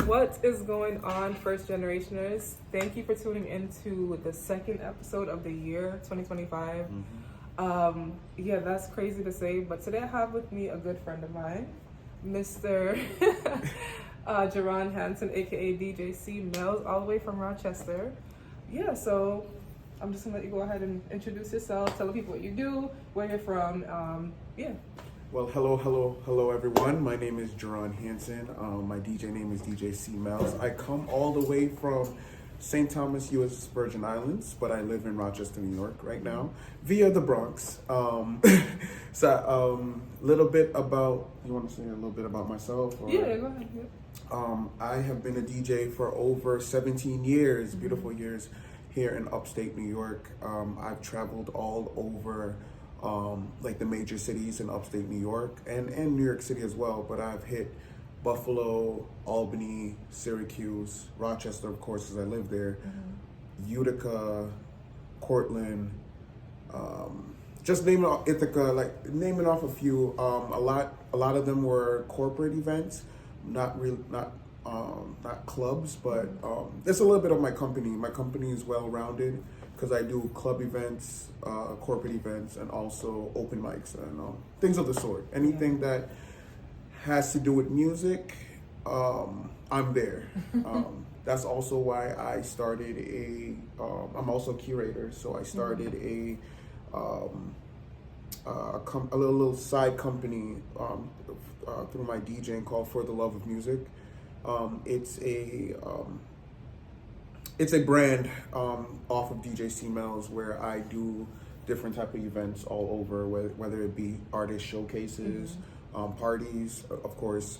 What is going on, first generationers? Thank you for tuning into the second episode of the year 2025. Yeah, that's crazy to say, but today I have with me a good friend of mine, Mr. Jeron Hansen, aka DJ C Melz, all the way from Rochester. Yeah, so I'm just gonna let you go ahead and introduce yourself, tell the people what you do, where you're from. Yeah. Well, hello everyone. My name is Jeron Hansen. My DJ name is DJ C Melz. I come all the way from St. Thomas, U.S. Virgin Islands, but I live in Rochester, New York right now, via the Bronx. Little bit about, you want to say a little bit about myself? Or? Yeah, go ahead. Yeah. I have been a DJ for over 17 years, beautiful years, here in upstate New York. I've traveled all over like the major cities in upstate New York and New York City as well, but I've hit Buffalo, Albany, Syracuse, Rochester, of course, as I live there, Utica, Cortland, just naming off Ithaca, like naming off a few. A lot of them were corporate events, not clubs, but there's a little bit of my company. My company is well-rounded, because I do club events, corporate events, and also open mics and things of the sort. Anything that has to do with music, I'm there. That's also why I started I'm also a curator, so I started a little side company through my DJing called For the Love of Music. It's a brand off of DJ C Melz where I do different type of events all over, whether it be artist showcases, parties, of course,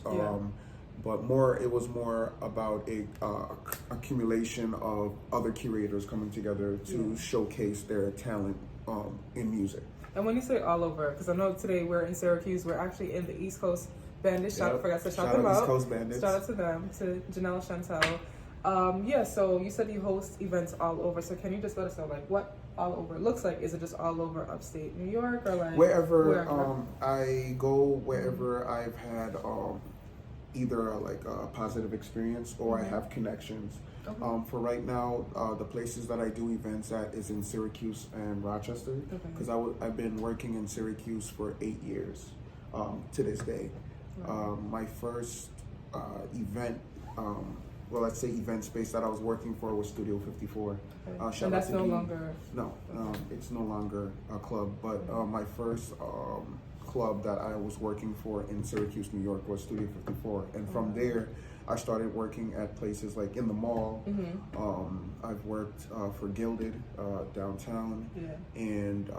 but it was more about a accumulation of other curators coming together to showcase their talent in music. And when you say all over, because I know today we're in Syracuse, we're actually in the East Coast Bandits. I forgot to shout them out. East Coast Bandits. Shout out to them, to Janelle Chantel. So you said you host events all over. So can you just let us know, like, what all over looks like? Is it just all over upstate New York, or like wherever? I go wherever I've had either like a positive experience or I have connections. For right now, the places that I do events at is in Syracuse and Rochester, because I've been working in Syracuse for 8 years to this day. My first event. Well, let's say event space that I was working for was Studio 54. And that's no longer? No, it's no longer a club. But my first club that I was working for in Syracuse, New York was Studio 54. And from there, I started working at places like in the mall. I've worked for Gilded downtown. And,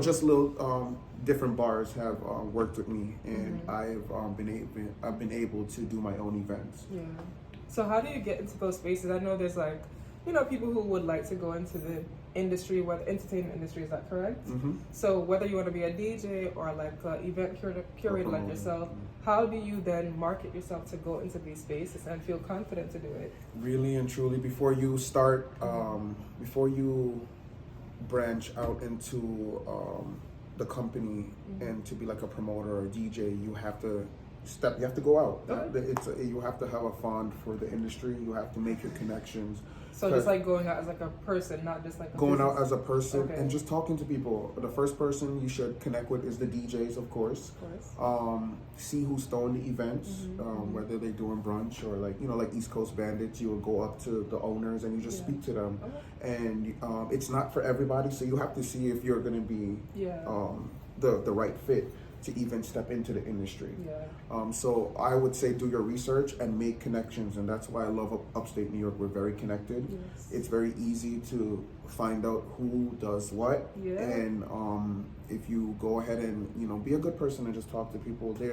just little different bars have worked with me. And I've been able to do my own events. Yeah. So how do you get into those spaces? I know there's like, people who would like to go into the industry, whether entertainment industry, is that correct? So whether you want to be a DJ or like an event curator like yourself, how do you then market yourself to go into these spaces and feel confident to do it? Really and truly, before you start, before you branch out into the company and to be like a promoter or a DJ, you have to go out. You have to have a fond for the industry. You have to make your connections. So just like going out as like a person, not just like going out as a person and just talking to people. The first person you should connect with is the DJs, of course. See who's throwing the events, whether they're doing brunch or like East Coast Bandits. You will go up to the owners and you just speak to them. And it's not for everybody, so you have to see if you're going to be the right fit to even step into the industry. So I would say do your research and make connections, and that's why I love upstate New York. We're very connected. It's very easy to find out who does what, and if you go ahead and be a good person and just talk to people, they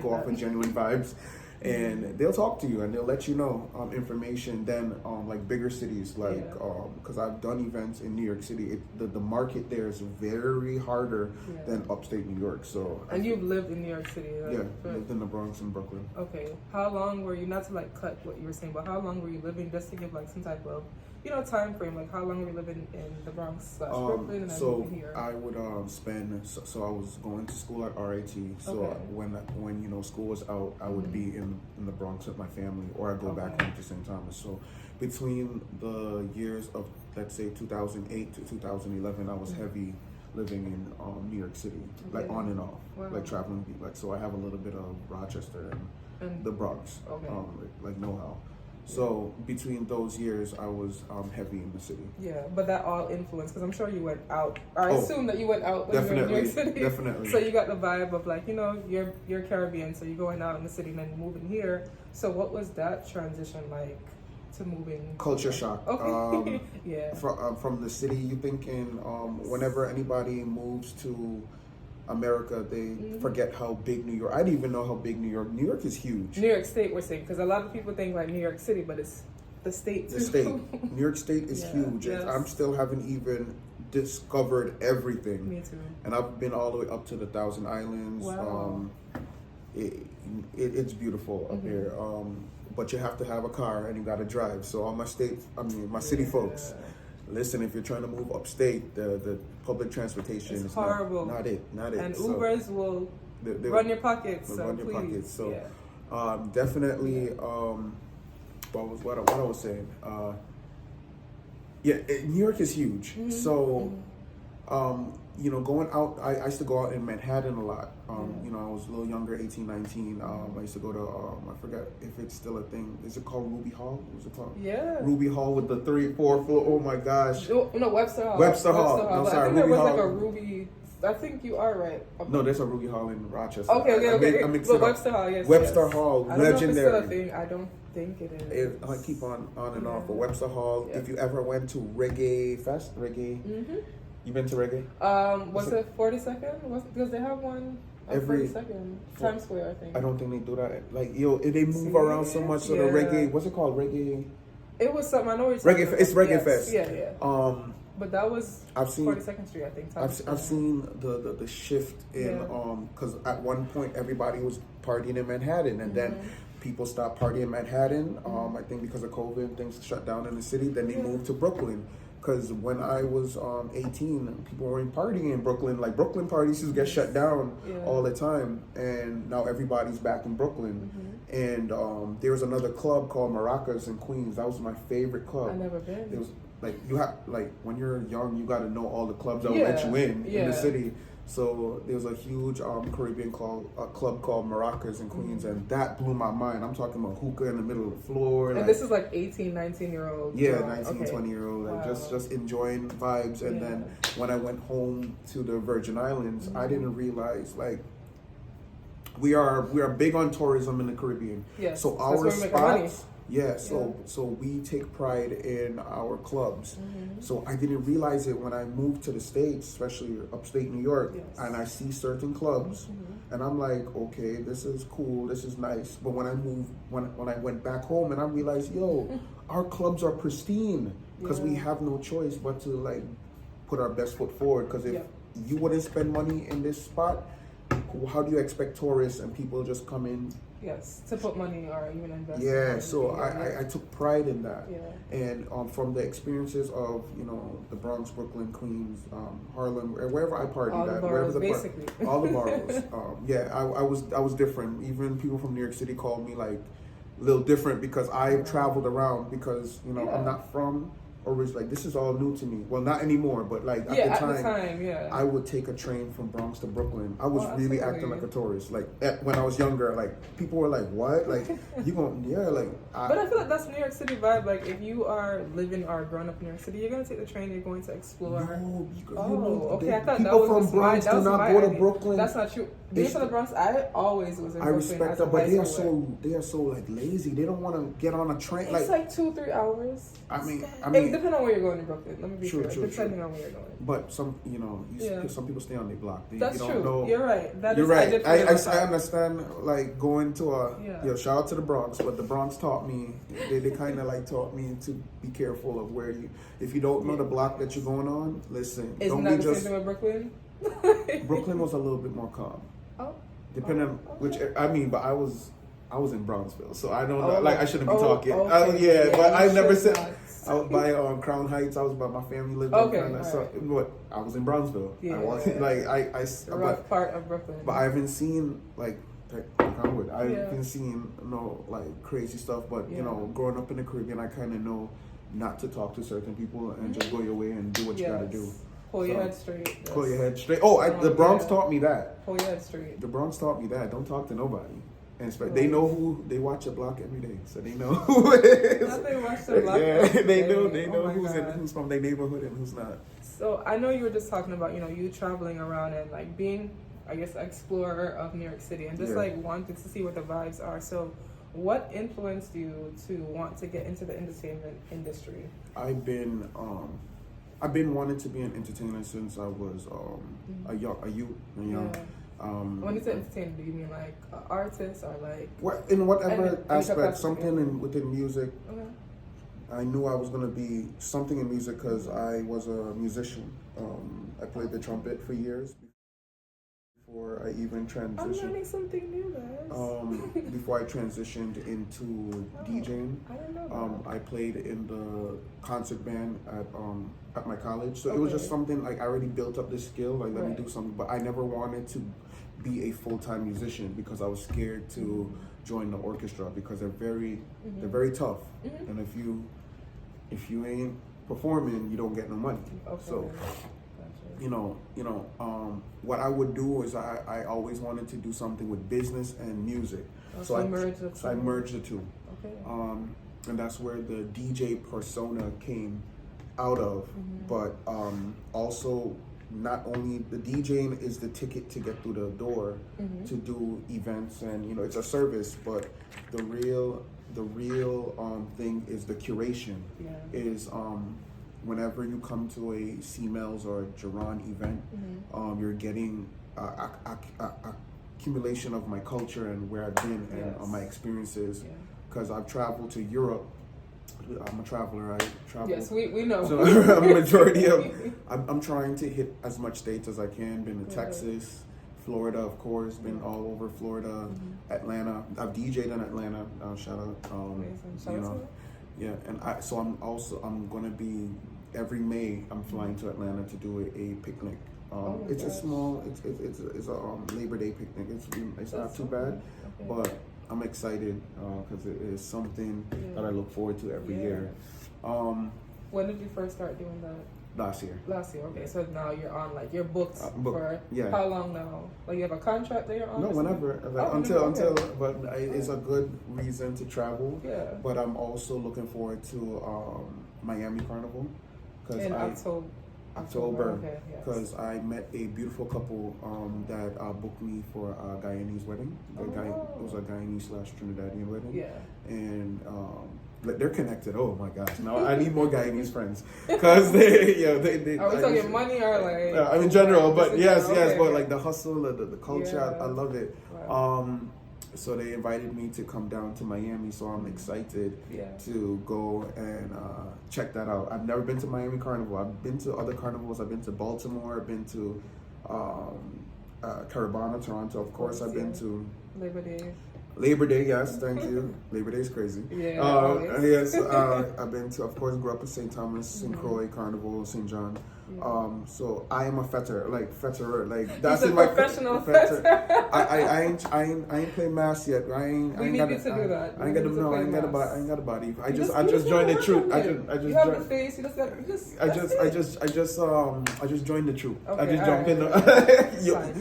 go off in genuine vibes. And they'll talk to you and they'll let you know information than like bigger cities, like because I've done events in New York City. The market there is very harder than upstate New York. So and you've lived in New York City, right? Lived in the Bronx and Brooklyn. Okay, how long were you, not to like cut what you were saying, but how long were you living, just to give like some type of time frame, like how long were you living in the Bronx / Brooklyn and then moving here? I would spend. So I was going to school at RIT. So when school was out, I would be in in the Bronx with my family, or I go back home to St. Thomas. So between the years of, let's say, 2008 to 2011, I was heavy living in New York City, like on and off, like traveling. Like, so I have a little bit of Rochester and the Bronx, like know-how. So between those years, I was heavy in the city. Yeah, but that all influenced, because I'm sure you went out. I assume that you went out when you were in New York City. Definitely. So you got the vibe of like, you're Caribbean, so you're going out in the city and then moving here. So what was that transition like to moving? Culture shock. Okay. From the city, you thinking whenever anybody moves to America, they forget how big New York. I didn't even know how big New York is huge. New York State, we're saying, because a lot of people think like New York City, but it's the state too. The state. New York State is huge. Yes. I'm still haven't even discovered everything. Me too. And I've been all the way up to the Thousand Islands. Wow. It's beautiful up here. But you have to have a car and you got to drive. So all my city folks, listen, if you're trying to move upstate, the public transportation is horrible. Not it. And Ubers will run your pockets. Run your pockets. So definitely, what I was saying. New York is huge. So, going out, I used to go out in Manhattan a lot. I was a little younger, 18, 19. I used to go to, I forget if it's still a thing. Is it called Ruby Hall? What was it called? Yeah. Ruby Hall with the 3-4 floor. Oh my gosh. No, Webster Hall. Webster Hall. No, sorry, I think Ruby there was Hall. like a Ruby. I think you are right. No, there's a Ruby Hall in Rochester. Okay. I But Webster Hall, yes. Webster Hall, I don't legendary. know if it's still a thing. I don't think it is. I keep on and off. But Webster Hall. If you ever went to Reggae Fest, you been to Reggae? Was it 42nd? Because they have one on 42nd Times Square, I think. I don't think they do that. Like, they move around so much. So the Reggae, what's it called? Reggae. It was something. I know it's Reggae. It's Reggae Fest. Yeah. But that was I've seen 42nd Street, I think. I've seen the shift in because at one point everybody was partying in Manhattan, and then people stopped partying in Manhattan. I think because of COVID, things shut down in the city. Then they moved to Brooklyn. Because when I was 18, people weren't partying in Brooklyn. Like, Brooklyn parties used to get shut down all the time. And now everybody's back in Brooklyn. And there was another club called Maracas in Queens. That was my favorite club. I've never been. It was like, you have, like, when you're young, you got to know all the clubs that will let you in the city. So there was a huge Caribbean club called Maracas in Queens, and that blew my mind. I'm talking about hookah in the middle of the floor. And this is like 18, 19-year-olds. Yeah, 19, 20-year-old. Like just enjoying vibes. And then when I went home to the Virgin Islands, I didn't realize, like, we are big on tourism in the Caribbean. Yes. So our spots... So we take pride in our clubs. So I didn't realize it when I moved to the States, especially upstate New York, and I see certain clubs, and I'm like, okay, this is cool, this is nice. But when I moved, when I went back home, and I realized, our clubs are pristine because we have no choice but to like put our best foot forward. Because if you wouldn't spend money in this spot, how do you expect tourists and people just come in? Yes, to put money or even invest. Yeah, so I took pride in that. Yeah. And from the experiences of, the Bronx, Brooklyn, Queens, Harlem, wherever I partied all at, the boroughs, basically. All the boroughs. I was different. Even people from New York City called me like a little different because I've traveled around because, I'm not from originally, like, this is all new to me. Well, not anymore, but like at the time, I would take a train from Bronx to Brooklyn. I was really acting like a tourist. Like when I was younger, like people were like, "What? Like you going? Yeah, like." But I feel like that's New York City vibe. Like if you are living or growing up in New York City, you're gonna take the train. You're going to explore. Okay. I thought people that was from Bronx do not go to Brooklyn. That's not true. Being from the Bronx, I always was in Brooklyn. I respect that, but they are so like lazy. They don't want to get on a train. It's like 2-3 hours. I mean, it depends on where you're going in Brooklyn. Let me be true, depending on where you're going. But some, some people stay on their block. That's you don't true. know. You're right. You're right. I understand. Like going to shout out to the Bronx, but the Bronx taught me. They kind of like taught me to be careful of where you. If you don't know the block that you're going on, listen. Isn't that the same thing with Brooklyn? Brooklyn was a little bit more calm. Oh. Depending on which, but I was in Brownsville, so I don't know. Like I shouldn't be talking. Okay. But I never said. I was by Crown Heights. I was by my family lived in but I was in Brownsville. Yeah. I wasn't the rough part of Brooklyn. But I haven't seen like I've been seeing, like crazy stuff, but you know, growing up in the Caribbean, I kind of know not to talk to certain people and just go your way and do what you gotta do. Pull your head straight. Pull your head straight. Oh, the Bronx taught me that. Pull your head straight. The Bronx taught me that. Don't talk to nobody. And they know who, they watch the block every day, so they know who it is. Not they watch the block they know who's from their neighborhood and who's not. So I know you were just talking about, you traveling around and like being, I guess, explorer of New York City and just like wanting to see what the vibes are. So what influenced you to want to get into the entertainment industry? I've been wanting to be an entertainer since I was a young. When you say entertainer, do you mean like an artist or like in whatever aspect, something within music? Okay. I knew I was gonna be something in music because I was a musician. I played the trumpet for years before I even transitioned. I'm learning something new, guys. Before I transitioned into DJing, I didn't know that. I played in the concert band at my college. So it was just something like I already built up this skill. Like let me do something, but I never wanted to be a full-time musician because I was scared to join the orchestra because they're very tough, and if you ain't performing, you don't get no money. So what I would do is I always wanted to do something with business and music. So I merged the two. Okay. And that's where the DJ persona came out of. But also, not only the DJing is the ticket to get through the door to do events, and it's a service, but the real thing is the curation. Is whenever you come to a C Melz or Jeron event, you're getting accumulation of my culture and where I've been and my experiences. Because I've traveled to Europe. I'm a traveler. I travel. Yes, we know. So a majority of I'm trying to hit as much states as I can. Been to Texas, Florida, of course. Been all over Florida, Atlanta. I've DJ'd in Atlanta. Shout out. And I'm gonna be every May. I'm flying to Atlanta to do a picnic. It's a small. It's a Labor Day picnic. It's not too bad, but I'm excited because it is something that I look forward to every year. When did you first start doing that? Last year. Okay. So now you're on, like, you're booked for how long now? Like, you have a contract that you're on? No, whenever. But it's a good reason to travel. Yeah. But I'm also looking forward to Miami Carnival. In October, because I met a beautiful couple that booked me for a Guyanese wedding. It was a Guyanese/Trinidadian wedding. Yeah. And they're connected. Oh my gosh! Now I need more Guyanese friends because they. Are we talking money or like? In general, but yes, but like the hustle, the culture, I love it. Wow. So they invited me to come down to Miami, so I'm excited to go and check that out. I've never been to Miami Carnival. I've been to other carnivals. I've been to Baltimore. I've been to Caribana, Toronto. Of course, I've been to Labor Day, yes, thank you. Labor Day is crazy. Yes, I've been to, of course, grew up in St. Thomas, St. Croix, Carnival, St. John. So I am a fetter, like that's in my professional fetter. I ain't played mass yet. I ain't got a body. I just joined the troop. You have the face. I just joined the troop. Okay, I just jumped in.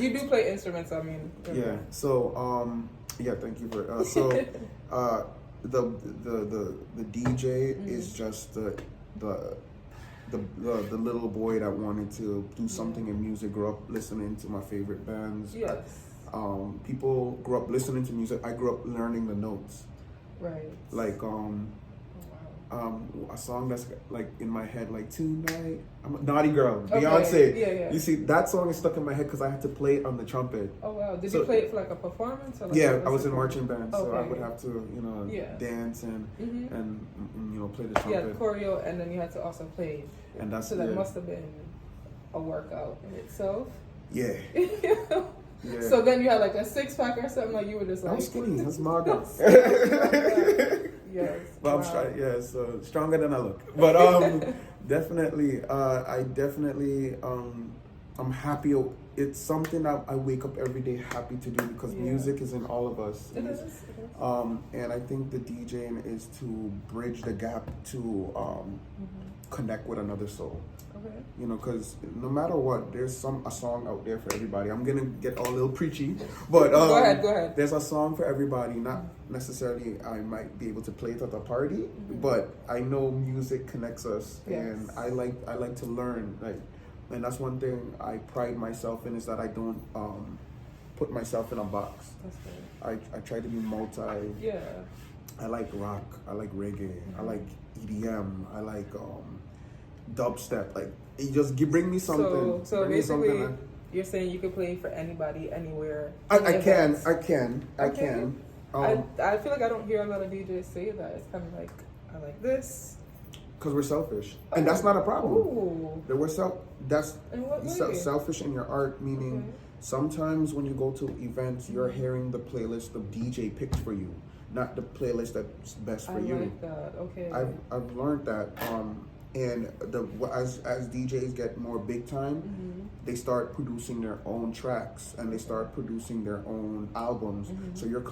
You do play instruments. I mean. Yeah. So thank you for the DJ is just the little boy that wanted to do something in music, grew up listening to my favorite bands. Yes. People grew up listening to music. I grew up learning the notes. Right. Like a song that's like in my head, like tonight. I'm a naughty girl, Beyonce. Yeah. You see, that song is stuck in my head because I had to play it on the trumpet. Oh wow! Did you play it for like a performance? Or like I was in marching band, so I would have to, dance and play the trumpet. Yeah, choreo, and then you had to also play. And that must have been a workout in itself. Yeah. Yeah. So then you had like a 6-pack or something, like you were just like. I'm skinny. That's Margaret. Yes. But I'm so stronger than I look. But definitely, I'm happy it's something that I wake up every day happy to do because music is in all of us. It is. And I think the DJing is to bridge the gap to connect with another soul. Okay. You know, because no matter what, there's a song out there for everybody. I'm gonna get all a little preachy, but go ahead. There's a song for everybody. Not necessarily I might be able to play it at a party, but I know music connects us, and I like to learn. Like, and that's one thing I pride myself in is that I don't put myself in a box. That's good. I try to be multi. Yeah. I like rock. I like reggae. I like EDM. I like dubstep. Like, you just bring me something. So basically, you're saying you could play for anybody, anywhere. I can. I feel like I don't hear a lot of DJs say that. It's kind of like, I like this. Because we're selfish, and that's not a problem. Ooh. That we're that's In what way? selfish in your art, meaning sometimes when you go to events, you're hearing the playlist the DJ picked for you, not the playlist that's best for you. I like that. Okay. I've learned that. And as DJs get more big time, they start producing their own tracks and they start producing their own albums. So you're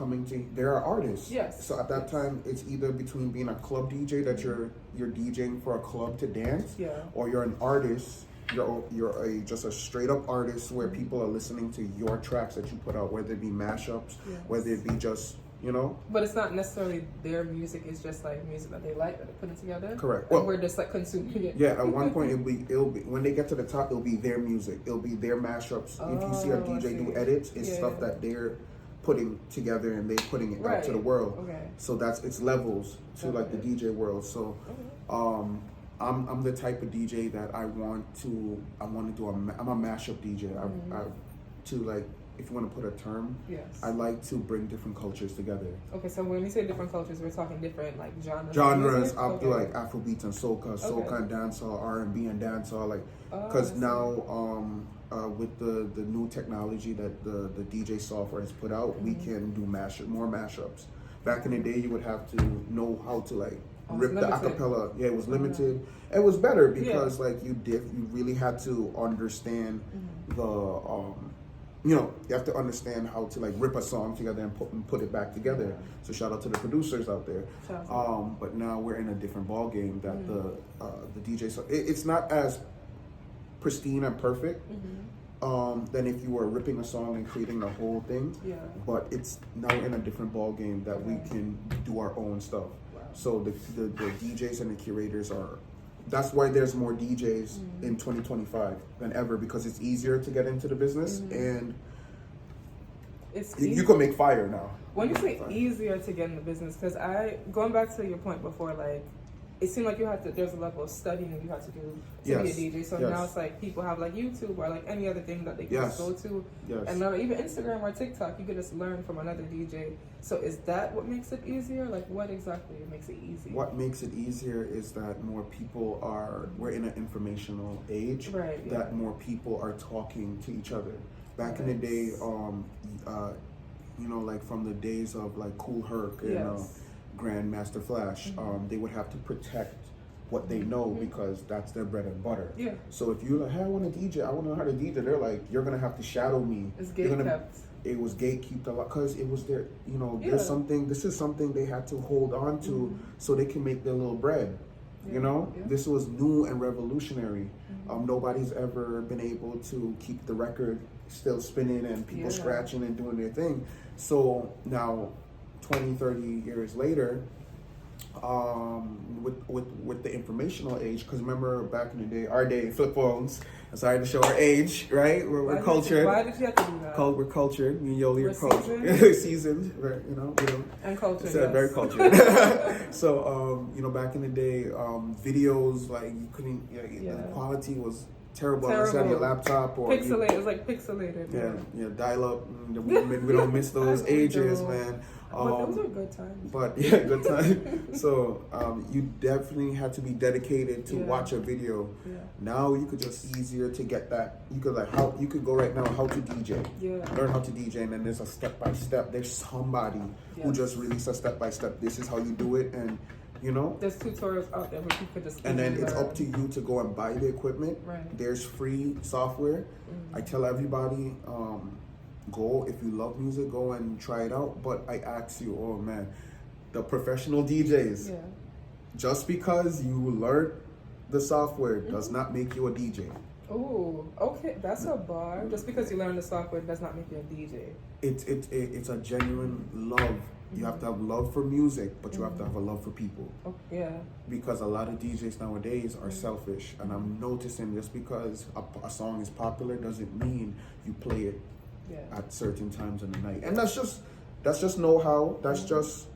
there are artists. Yes. So at that time, it's either between being a club DJ that you're DJing for a club to dance, or you're an artist. You're just a straight up artist where people are listening to your tracks that you put out, whether it be mashups, whether it be just. You know, but it's not necessarily their music. It's just like music that they like that they're putting together. Correct. Well, we're just like consuming it. Yeah. At one point, it'll be when they get to the top, it'll be their music. It'll be their mashups. If you see a DJ do edits, it's stuff that they're putting together and they're putting it out to the world. Okay. So it's levels to like the DJ world. So, I'm the type of DJ that I want to do. I'm a mashup DJ. If you want to put a term, I like to bring different cultures together. Okay, so when we say different cultures, we're talking different like genres. I'll do like Afrobeats and soca and dancehall, R&B and dancehall, like because now with the new technology that the DJ software has put out, we can do more mashups. Back in the day, you would have to know how to like rip the acapella. Yeah, it was limited. It was better because like you really had to understand the you have to understand how to like rip a song together and put it back together. So shout out to the producers out there. But now we're in a different ball game that the DJ. So it's not as pristine and perfect than if you were ripping a song and creating the whole thing. Yeah. But it's now in a different ball game that we can do our own stuff. Wow. So the DJs and the curators are. That's why there's more DJs in 2025 than ever, because it's easier to get into the business and you can make fire now. When you say easier to get in the business, because going back to your point before, like it seemed like there's a level of studying you have to do to be a DJ. So now it's like people have like YouTube or like any other thing that they can just go to. Yes. And now even Instagram or TikTok, you can just learn from another DJ. So is that what makes it easier? Like what exactly makes it easier? What makes it easier is that more people we're in an informational age, that more people are talking to each other. Back in the day, like from the days of like Cool Herc and Grandmaster Flash, they would have to protect what they know because that's their bread and butter. Yeah. So if you're like, hey, I want to DJ, I want to know how to DJ, they're like, you're gonna have to shadow me. It's gatekept. It was gatekept a lot because it was their, there's something. This is something they had to hold on to so they can make their little bread. Yeah. This was new and revolutionary. Nobody's ever been able to keep the record still spinning and people scratching and doing their thing. So now 20, 30 years later, with the informational age, because remember back in the day, our day, flip phones. I'm sorry to show our age, right? We're cultured. Why did you have to do that? We're cultured. Me and Yoli are cultured. Seasoned, right? And cultured. Very cultured. So, back in the day, videos, like you couldn't, the quality was terrible. Unless you had your laptop or pixelated. It was like pixelated. Yeah, dial up. We don't miss those ages, man. But those are good times. But good time. So you definitely had to be dedicated to watch a video. Yeah. Now you could just easier to get that. You could go right now how to DJ. Yeah. Learn how to DJ, and then there's a step by step. There's somebody who just released a step by step. This is how you do it, and you know. There's tutorials out there where you could just. And then it's up to you to go and buy the equipment. Right. There's free software. I tell everybody, go if you love music, go and try it out. But I ask you, oh man, the professional DJs. Yeah. Just because you learn the software does not make you a DJ. Oh, okay, that's a bar. Just because you learn the software does not make you a DJ. It's a genuine love. You have to have love for music, but you have to have a love for people. Oh, yeah. Because a lot of DJs nowadays are selfish, and I'm noticing just because a song is popular doesn't mean you play it at certain times in the night. And that's just know-how. That's just.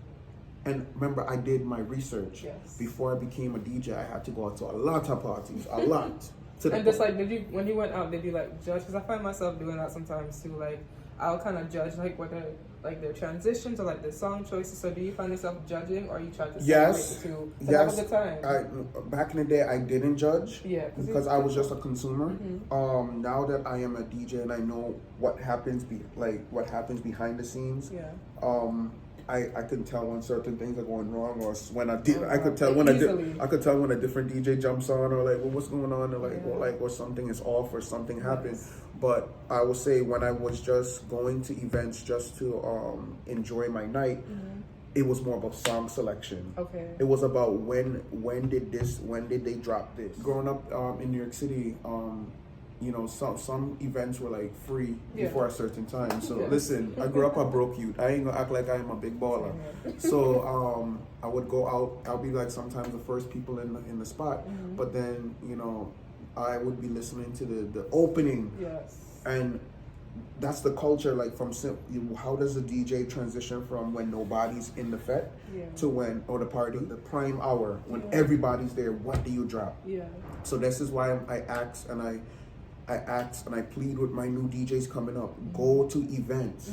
And remember, I did my research. Yes. Before I became a DJ, I had to go out to a lot of parties, a lot. And just like, when you went out, did you like judge? Because I find myself doing that sometimes too. Like, I'll kind of judge like whether like their transitions or like their song choices. So do you find yourself judging, or you try to separate the two to have a good time? Back in the day, I didn't judge. Yeah. Because I was just a consumer. Now that I am a DJ and I know what happens behind the scenes. Yeah. I can tell when certain things are going wrong, or when I could tell when a different DJ jumps on, or like, well, what's going on, or like, or something is off, or something happened. But I will say, when I was just going to events just to enjoy my night, it was more about song selection. Okay. It was about when did they drop this? Growing up in New York City, you know, some events were like free before a certain time. So listen, I grew up a broke youth. I ain't gonna act like I am a big baller. So I would go out. I'll be like sometimes the first people in the spot, but then you know I would be listening to the opening. Yes. And that's the culture. Like how does the DJ transition from when nobody's in the fete to the party, the prime hour when everybody's there? What do you drop? Yeah. So this is why I ask and I plead with my new DJs coming up. Go to events.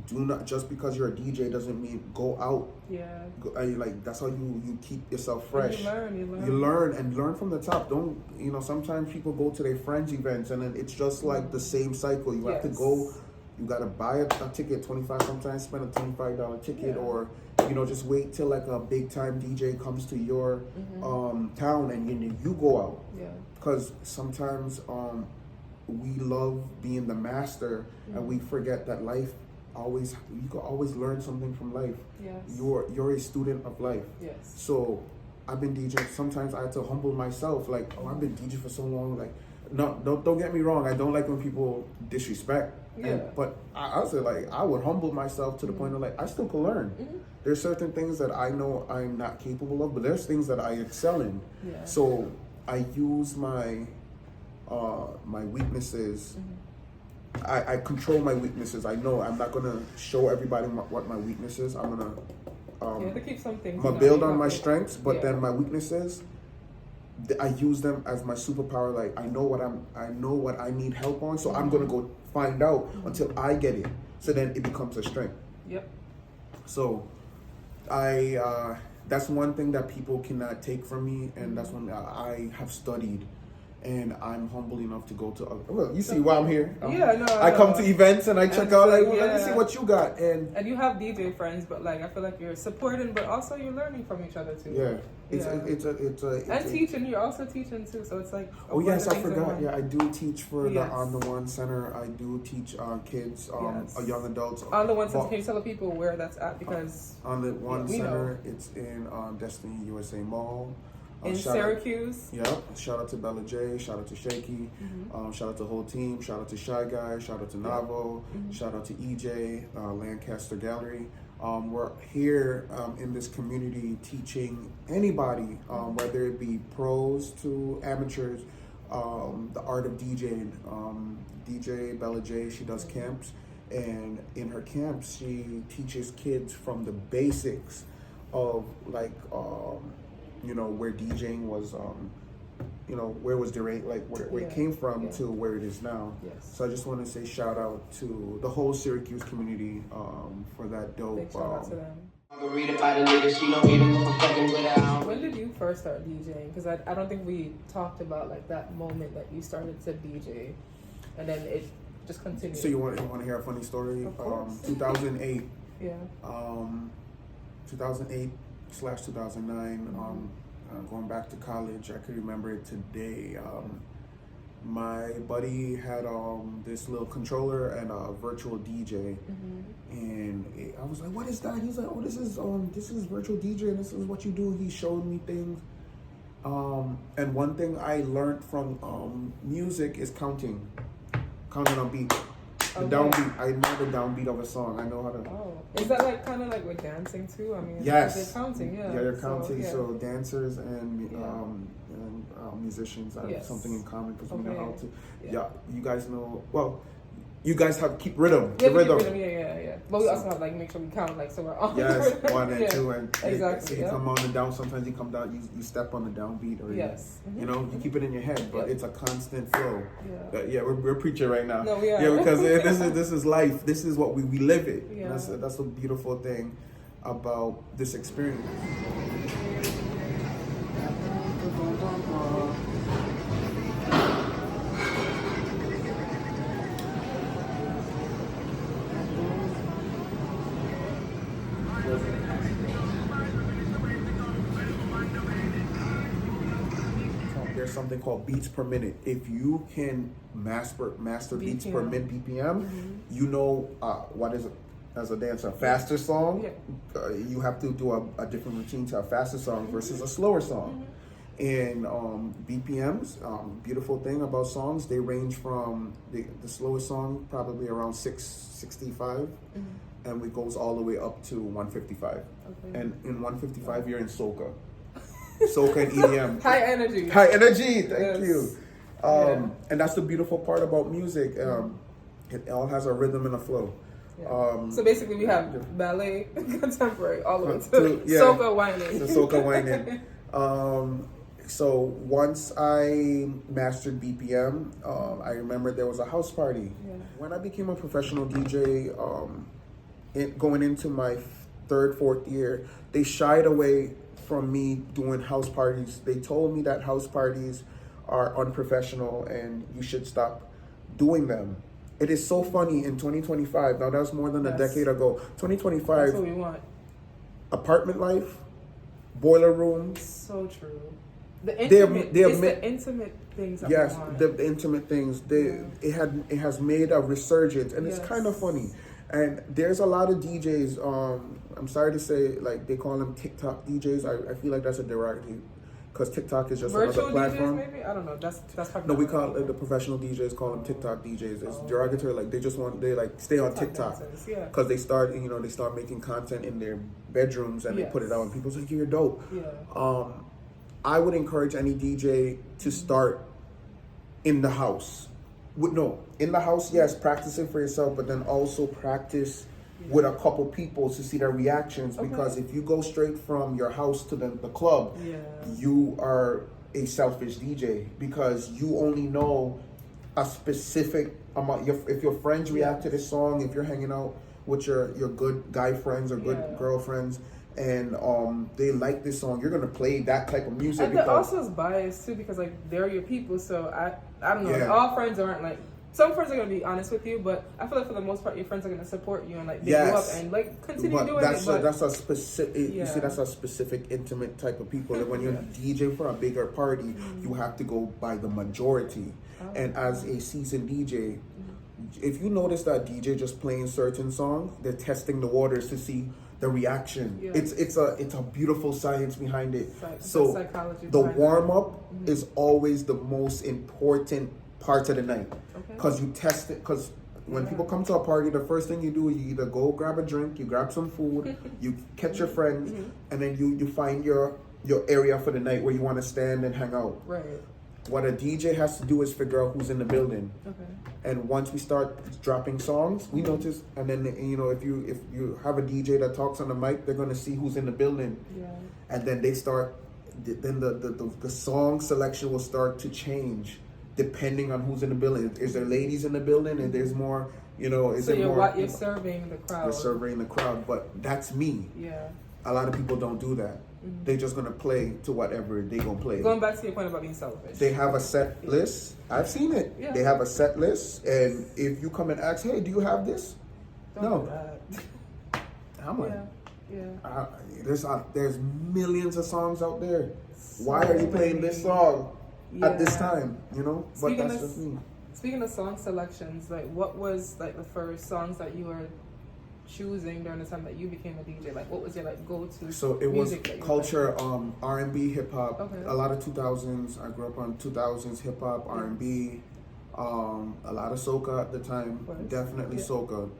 Do not, just because you're a DJ doesn't mean go out. Yeah. Like that's how you keep yourself fresh. And you learn from the top. Don't, you know, sometimes people go to their friends' events and then it's just like the same cycle. You have to go. You gotta buy a ticket, $25. Sometimes spend a $25 ticket, or you know, just wait till like a big time DJ comes to your town and you go out. Yeah. Because sometimes we love being the master and we forget that you can always learn something from life. Yes. You're a student of life. Yes. So I've been DJing. Sometimes I have to humble myself. Like, I've been DJing for so long. Like, no, don't get me wrong. I don't like when people disrespect. Yeah. But I'll say, like, I would humble myself to the point of like I still can learn. There's certain things that I know I'm not capable of, but there's things that I excel in. Yeah. So I use my my weaknesses. I control my weaknesses. I know I'm not gonna show everybody what my weaknesses. I'm gonna to keep some things. I'm gonna build on my strengths, but then my weaknesses, I use them as my superpower. Like I know what I need help on, so I'm gonna go find out until I get it. So then it becomes a strength. Yep. So that's one thing that people cannot take from me, and that's one I have studied. And I'm humble enough to go to well, you see why I'm here. I come to events and I check out like, well, let me see what you got. And you have DJ friends, but like I feel like you're supporting, but also you're learning from each other too. Yeah. It's teaching. You're also teaching too, so it's like. Oh yes, I forgot. Yeah, I do teach for the On the One Center. I do teach kids, young adults. On the One Center, can you tell the people where that's at? Because On the One Center, it's in Destiny USA Mall. In Syracuse? Yeah. Shout out to Bella J. Shout out to Shaky. Shout out to the whole team. Shout out to Shy Guy. Shout out to Navo. Shout out to EJ, Lancaster Gallery. We're here in this community teaching anybody, whether it be pros to amateurs, the art of DJing. DJ Bella J, she does camps. And in her camps, she teaches kids from the basics of like... you know, where DJing was, you know, where was the rate, like where it came from to where it is now. Yes. So I just want to say shout out to the whole Syracuse community for that dope. Big shout out to them. When did you first start DJing? Because I don't think we talked about like that moment that you started to DJ, and then it just continued. So you want to hear a funny story? Of course. 2008. Yeah. 2008. 2008/2009. Going back to college, I can remember it today. My buddy had this little controller and a virtual DJ, and I was like, "What is that?" He's like, "Oh, this is virtual DJ, and this is what you do." He showed me things, and one thing I learned from music is counting on beat. The downbeat. I know the downbeat of a song. I know how to. Oh, is that like kind of like with dancing too? I mean, yes, they're counting. Yeah, you're counting. So yeah. dancers and musicians have something in common because we know how to. Yeah, you guys know. Well, you guys have keep rhythm. Yeah, the rhythm. Yeah. But we also have like make sure we count like so we're on. Yes, 1 and 2 and exactly. So you come on and down. Sometimes you come down. You step on the downbeat or you keep it in your head, but it's a constant flow. We're preaching right now. No, we are. Yeah, because this is life. This is what we live it. Yeah. That's a beautiful thing about this experience. There's something called beats per minute. If you can master beats per minute BPM, you know what is as a dancer a faster song. You have to do a different routine to a faster song versus a slower song. And BPMs, beautiful thing about songs, they range from the slowest song probably around 665, and it goes all the way up to 155. Okay. And in 155, you're in soca. Soca and EDM. High energy. Thank you. And that's the beautiful part about music. It all has a rhythm and a flow. Yeah. So basically, we have ballet, contemporary, all the way to soca whining. The soca whining. So once I mastered BPM, I remember there was a house party. Yeah. When I became a professional DJ, going into my 3rd, 4th year, they shied away from me doing house parties. They told me that house parties are unprofessional and you should stop doing them. It is so funny in 2025. Now that was more than a decade ago. 2025. That's what we want. Apartment life, boiler rooms. So true. The intimate things. That yes, we want. the intimate things. It has made a resurgence, and it's kind of funny. And there's a lot of DJs. I'm sorry to say, like they call them TikTok DJs. I feel like that's a derogatory, because TikTok is just virtual another platform. DJs, maybe? I don't know. That's no, we call it the professional DJs call them TikTok DJs. It's derogatory. Like they stay on TikTok because they start making content in their bedrooms and they put it out, and people's like, "You're dope." Yeah. I would encourage any DJ to start in the house. In the house, yes, practicing for yourself, but then also practice with a couple people to see their reactions. Because if you go straight from your house to the club, you are a selfish DJ, because you only know a specific amount. If your friends react to this song, if you're hanging out with your good guy friends or good girlfriends, and they like this song, you're gonna play that type of music. And also is biased too, because like they're your people. So I don't know. Like, all friends aren't like. Some friends are gonna be honest with you, but I feel like for the most part, your friends are gonna support you and like big you up and like continue doing it. That's a specific. You see, that's a specific, intimate type of people. That when you're DJ for a bigger party, you have to go by the majority. And as a seasoned DJ, if you notice that DJ just playing certain songs, they're testing the waters to see the reaction. It's a beautiful science behind it. So the warm up is always the most important part of the night, because you test it. Because when people come to a party, the first thing you do is you either go grab a drink, you grab some food, you catch your friends, and then you find your area for the night where you want to stand and hang out. Right. What a DJ has to do is figure out who's in the building. Okay. And once we start dropping songs, we notice, and then if you have a DJ that talks on the mic, they're gonna see who's in the building. Yeah. And then they start. Then the song selection will start to change depending on who's in the building. Is there ladies in the building, and there's more? Is so there more? You're serving the crowd. You're serving the crowd, but that's me. Yeah. A lot of people don't do that. They're just gonna play to whatever they gonna play. Going back to your point about being selfish. They have a set list. I've seen it. Yeah. They have a set list, and if you come and ask, "Hey, do you have this?" Don't do that. I'm like, Yeah. There's millions of songs out there. Why are you playing this song at this time? You know, but that's just me. Speaking of song selections, like what was like the first songs that you were choosing during the time that you became a DJ? Like what was your like go-to? So it was culture, R&B, hip hop. Okay. A lot of 2000s. I grew up on 2000s hip hop, R&B. A lot of soca at the time. Definitely soca.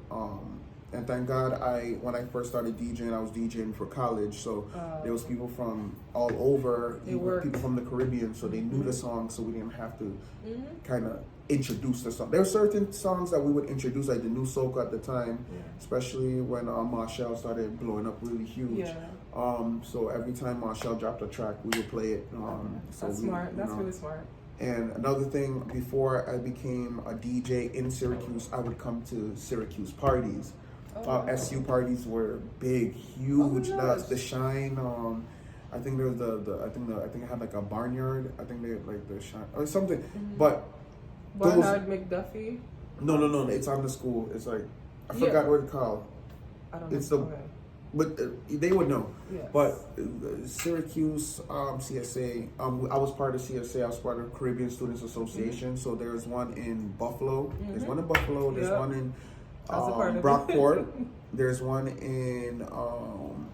And thank God, when I first started DJing, I was DJing for college. So there was people from all over, people from the Caribbean, so they knew the song, so we didn't have to kind of introduce the song. There were certain songs that we would introduce, like the new soca at the time, especially when Marshall started blowing up really huge. So every time Marshall dropped a track, we would play it. That's smart. That's really smart. And another thing, before I became a DJ in Syracuse, I would come to Syracuse parties. SU parties were big, huge. The Shine. I think there was I think it had like a barnyard. I think they like the Shine or something. But Barnard McDuffie. No. It's on the school. It's like I forgot what it's called. I don't know. It's but they would know. Yes. But Syracuse CSA. I was part of CSA. I was part of Caribbean Students Association. So there's one in Buffalo. There's one in Buffalo. There's one in Brockport. There's one in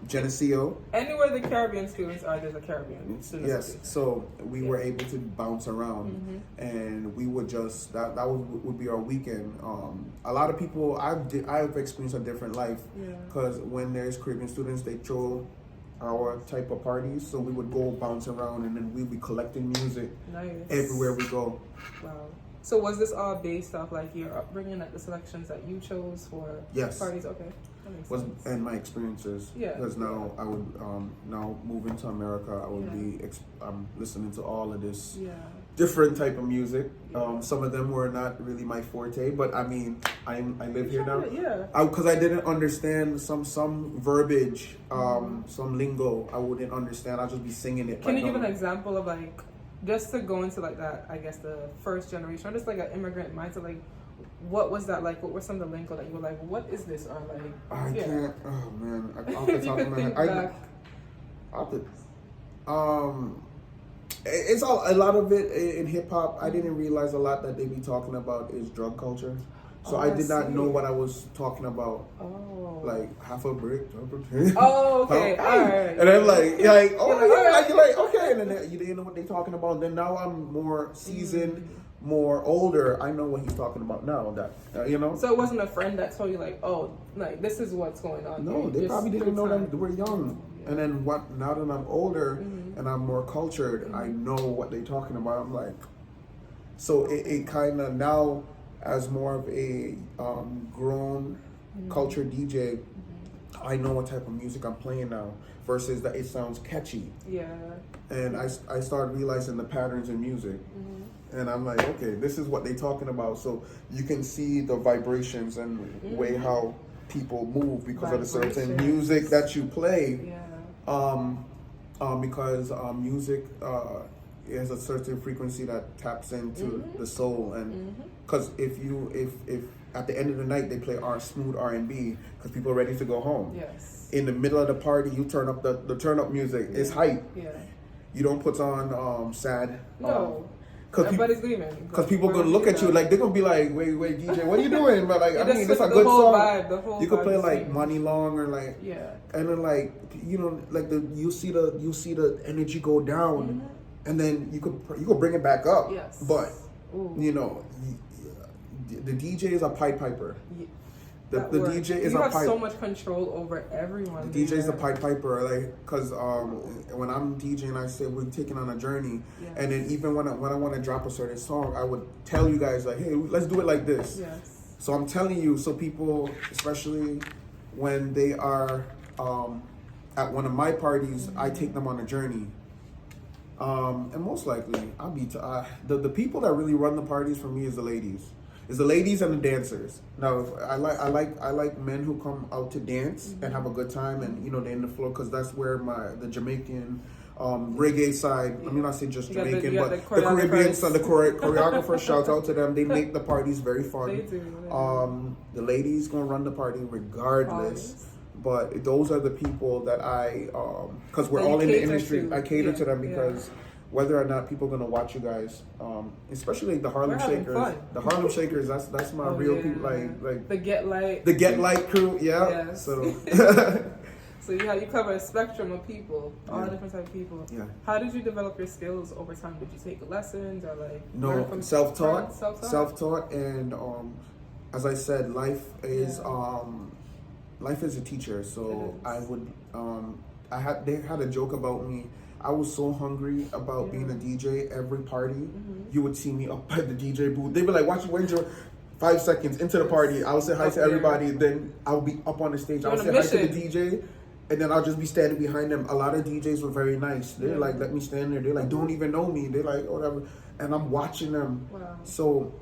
Geneseo. Anywhere the Caribbean students are, there's a Caribbean student. Yes, so we were able to bounce around, and we would just that would be our weekend. A lot of people I've experienced a different life because when there's Caribbean students, they throw our type of parties, so we would go bounce around, and then we'd be collecting music everywhere we go. Wow. So was this all based off like your upbringing, like the selections that you chose for parties? Okay, that makes sense. And my experiences. Because now I would now moving to America, I would be listening to all of this different type of music. Some of them were not really my forte, but I mean, I live here now. Because I didn't understand some verbiage, some lingo. I wouldn't understand. I'll just be singing it. Can you give an example of like? Just to go into like that, I guess the first generation, or just like an immigrant mindset, like what was that like? What were some of the lingo that you were like, what is this? Or like, I can't. Oh man, off the top of my head, it's all a lot of it in hip hop. I didn't realize a lot that they be talking about is drug culture. So I did not know what I was talking about. Like half a brick. Oh, okay. All right. And I'm like, you're like, okay. And then you didn't know what they're talking about. And then now I'm more seasoned, more older. I know what he's talking about now. That you know. So it wasn't a friend that told you like, oh, like this is what's going on. No, they probably didn't know that they were young. And then now that I'm older and I'm more cultured, I know what they're talking about. I'm like, so it kind of now. As more of a grown culture DJ, I know what type of music I'm playing now versus that it sounds catchy. And I started realizing the patterns in music. And I'm like, okay, this is what they're talking about. So you can see the vibrations and way how people move because of the certain music that you play. Because music has a certain frequency that taps into the soul, and because if at the end of the night they play our smooth R&B because people are ready to go home. In the middle of the party, you turn up the turn up music. It's hype. You don't put on sad. Everybody's leaving. Because people gonna look at you like they're gonna be like, wait, DJ, what are you doing? But like, I mean, that's a good song. Vibe, you could play like Money Long or like, and then like like you see the energy go down, and then you could bring it back up. But the DJ is a Pied Piper. The DJ is a pipe. You have so much control over everyone. The DJ is a Pied Piper, like, cause when I'm DJing, I say we're taking on a journey, and then even when I want to drop a certain song, I would tell you guys like, hey, let's do it like this. So I'm telling you, so people, especially when they are at one of my parties, I take them on a journey. And most likely, I'll be the people that really run the parties for me is the ladies. It's the ladies and the dancers. Now, I like men who come out to dance and have a good time, and they're in the floor because that's where the Jamaican reggae side. I mean, not say just Jamaican, but the Caribbean side, the choreographers. Shout out to them. They make the parties very fun. They do. The ladies gonna run the party regardless. But those are the people that because we're That you all in the cater industry, to. I cater Yeah, to them because whether or not people are gonna watch you guys, especially the Harlem We're having Shakers. fun. The Harlem Shakers, that's my real people, like the Get Light. the Get Light crew, yeah. Yes. So So you cover a spectrum of people, all different types of people. Yeah. How did you develop your skills over time? Did you take lessons or like no, learn from self-taught, friends? self-taught, and as I said, life is a teacher. So I would they had a joke about me. I was so hungry about being a DJ. Every party, you would see me up at the DJ booth. They'd be like, "Watch, when's your 5 seconds into the party?" I'll say hi to everybody. Then I'll be up on the stage. I'll say hi to the DJ, and then I'll just be standing behind them. A lot of DJs were very nice. They're like, "Let me stand there." They're like, "Don't even know me." They're like, "Whatever," and I'm watching them. Wow. So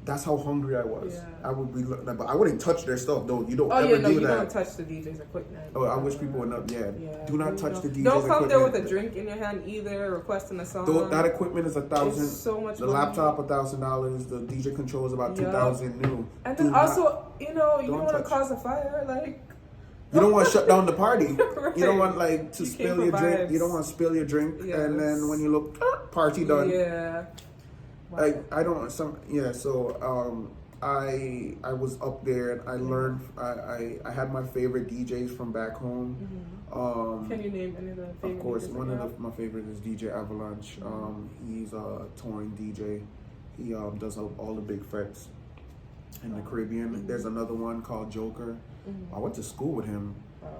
that's how hungry I was. Yeah. I would be, but I wouldn't touch their stuff though. You don't Oh ever yeah, no, do you that. don't touch the DJ's equipment. Oh, I wish people would know. Yeah. Do not touch the DJ's Don't come there with equipment. a drink in your hand either, requesting a song. That equipment is $1,000. It's so much The money. laptop $1,000. The DJ control is about $2,000 new. And then also, you don't want to cause a fire, like. You don't want to shut down the party. Right. You don't want to spill your drink. vibes. You don't want to spill your drink, Yes. and then when you look, party done. Yeah. Wow. Like I don't So I was up there and I learned. I had my favorite DJs from back home. Can you name any of the favorite? Of course, DJs one that you of have? my favorites is DJ Avalanche. He's a touring DJ. He does all the big fets in the Caribbean. There's another one called Joker. I went to school with him,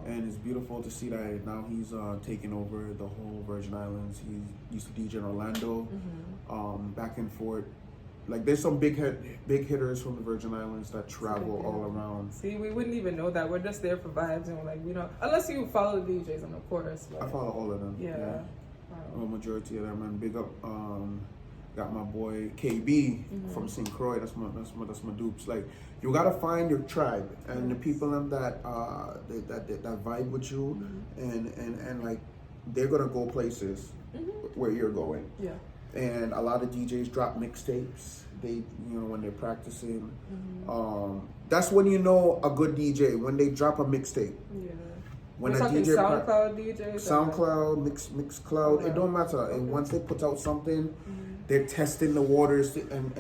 and it's beautiful to see that now he's taking over the whole Virgin Islands. He used to DJ in Orlando, back and forth. Like there's some big hitters from the Virgin Islands that travel all around. See, we wouldn't even know that. We're just there for vibes, and we're like, we don't, unless you follow the DJs, and of course. I follow all of them. Yeah. A majority of them, and big up. Got my boy KB from St. Croix. That's my dupes. Like you gotta find your tribe and the people that vibe with you, and like they're gonna go places where you're going. Yeah. And a lot of DJs drop mixtapes. They, when they're practicing, that's when you know a good DJ, when they drop a mixtape. Yeah. When We're a talking DJ SoundCloud DJs. SoundCloud, Mixcloud, it don't matter. And once they put out something, they're testing the waters, and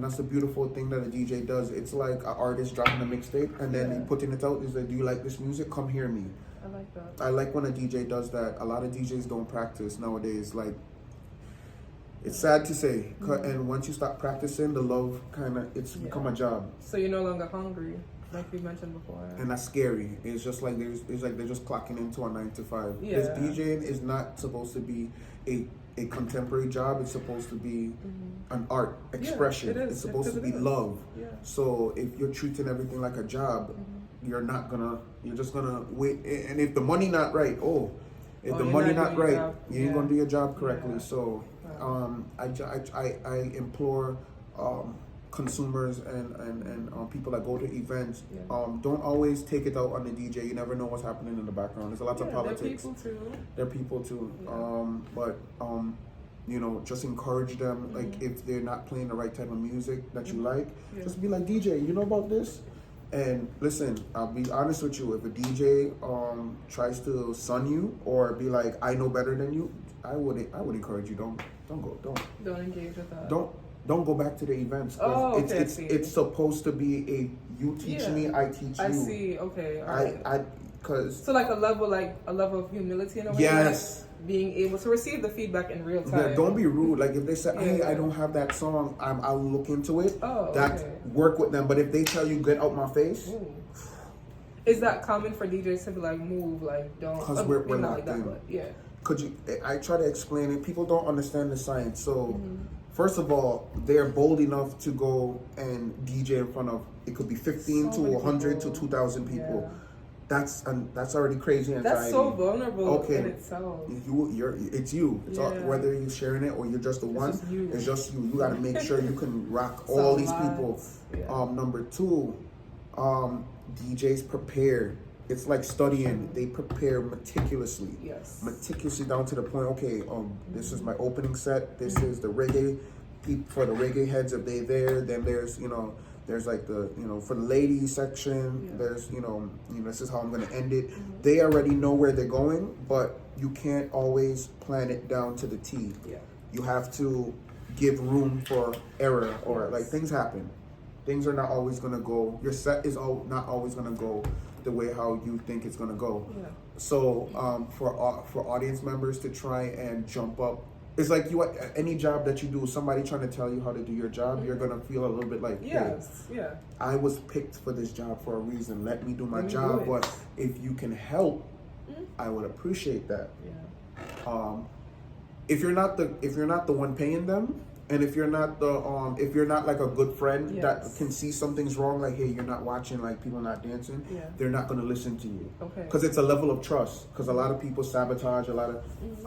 that's the beautiful thing that a DJ does. It's like an artist dropping a mixtape and then he putting it out. Is like, do you like this music? Come hear me. I like that. I like when a DJ does that. A lot of DJs don't practice nowadays. Like, it's sad to say, and once you stop practicing, the love it's become a job. So you're no longer hungry, like we mentioned before. And that's scary. It's just like they're just clocking into a 9 to 5. Yeah. This DJing is not supposed to be a contemporary job. It's supposed to be an art expression. it is. It's supposed to be love. Yeah. So if you're treating everything like a job, you're just gonna wait. And if the money not right, if the money not right, you ain't gonna do your job correctly. Yeah. So I implore consumers and people that go to events, don't always take it out on the DJ. You never know what's happening in the background. There's a lot of politics. They're people too. But just encourage them. Like if they're not playing the right type of music that you like, just be like, DJ, you know about this? And listen, I'll be honest with you. If a DJ tries to sun you or be like, I know better than you, I would encourage you, don't engage with that. Don't go back to the events. It's supposed to be you teach me, I teach you. I see. Okay. All right. So like a level of humility in a way. Yes. Like being able to receive the feedback in real time. Yeah, don't be rude. Like if they say, hey, I don't have that song, I'll look into it. Work with them. But if they tell you, get out my face. Ooh. Is that common for DJs to be like, move, like don't? Because we're not like that, but yeah. I try to explain it. People don't understand the science. So first of all, they're bold enough to go and DJ in front of, it could be 15 to 100 to 2,000 people. Yeah. That's already crazy anxiety. That's so vulnerable in itself. It's you. It's all, whether you're sharing it or you're just the one. It's just you. You got to make sure you can rock all these people. Yeah. Number 2, DJs prepare. It's like studying. They prepare meticulously. Yes. Meticulously down to the point. Okay. This is my opening set. This is the reggae. For the reggae heads, if they're there, then there's There's like the, for the ladies section, there's, this is how I'm going to end it. They already know where they're going, but you can't always plan it down to the T. Yeah. You have to give room for error, or like things happen. Things are not always going to go, your set is not always going to go the way how you think it's going to go. Yeah. So for audience members to try and jump up, it's like any job that you do, somebody trying to tell you how to do your job, you're gonna feel a little bit like, hey, I was picked for this job for a reason. Let me do my job. But if you can help, I would appreciate that. Yeah. If you're not the one paying them, and if you're not like a good friend that can see something's wrong, like, hey, you're not watching, like people not dancing, they're not going to listen to you. Okay. Because it's a level of trust. Because a lot of people sabotage.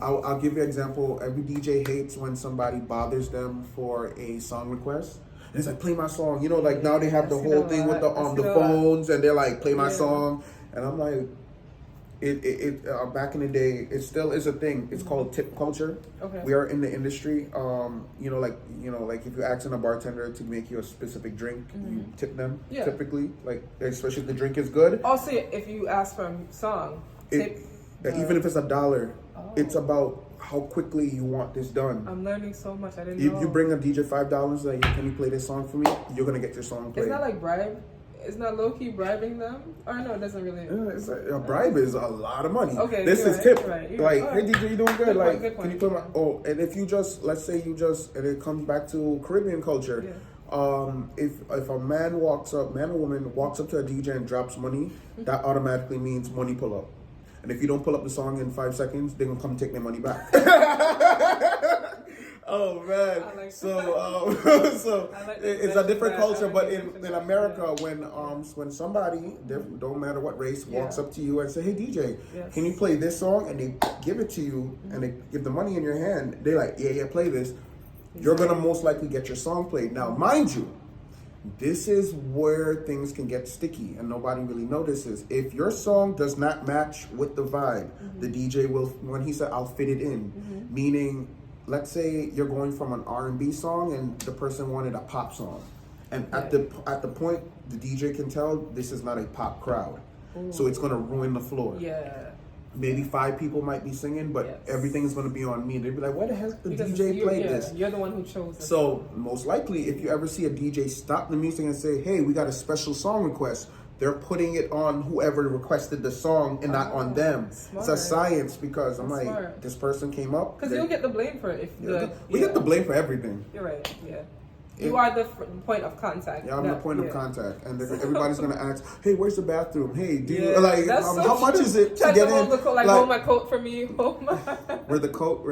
I'll give you an example. Every DJ hates when somebody bothers them for a song request. And it's like, play my song. Like now they have the whole thing with the phones, and they're like, play my song. And I'm like, back in the day, it still is a thing. It's called tip culture. Okay. We are in the industry. Like if you're asking a bartender to make you a specific drink, you tip them. Yeah. Typically, like especially if the drink is good. Also, if you ask for a song, even if it's $1, it's about how quickly you want this done. I'm learning so much. I didn't know. You bring a DJ $5, like, can you play this song for me? You're gonna get your song played. It's not like bribe. It's not low-key bribing them? Or no, it doesn't really... It's like, a bribe is a lot of money. Okay, this is tip. Right. Like, hey, DJ, you doing good? Good can you put my... Oh, and if you just... Let's say you just... And it comes back to Caribbean culture. Yeah. If a man or woman walks up to a DJ and drops money, that automatically means money pull up. And if you don't pull up the song in 5 seconds, they're going to come take their money back. Oh man! Like it's a different culture, but in America, when somebody, don't matter what race, walks up to you and say, "Hey DJ, can you play this song?" and they give it to you and they give the money in your hand, they're like, "Yeah, play this." You're gonna most likely get your song played. Now, mind you, this is where things can get sticky and nobody really notices. If your song does not match with the vibe, the DJ will, when he said, "I'll fit it in," meaning. Let's say you're going from an R&B song and the person wanted a pop song. And at the point, the DJ can tell this is not a pop crowd. Ooh. So it's going to ruin the floor. Yeah. Maybe 5 people might be singing, but everything is going to be on me. They'd be like, why the heck the DJ played this? You're the one who chose it. So most likely, if you ever see a DJ stop the music and say, hey, we got a special song request, they're putting it on whoever requested the song and not on them. Smart. It's a science because I'm like, this person came up. Because you'll get the blame for it. We get the blame for everything. You're right, You are the point of contact. Yeah, I'm the point of contact. And everybody's going to ask, hey, where's the bathroom? Hey, do you, how much is it to get in? Hold my coat for me. We're the coat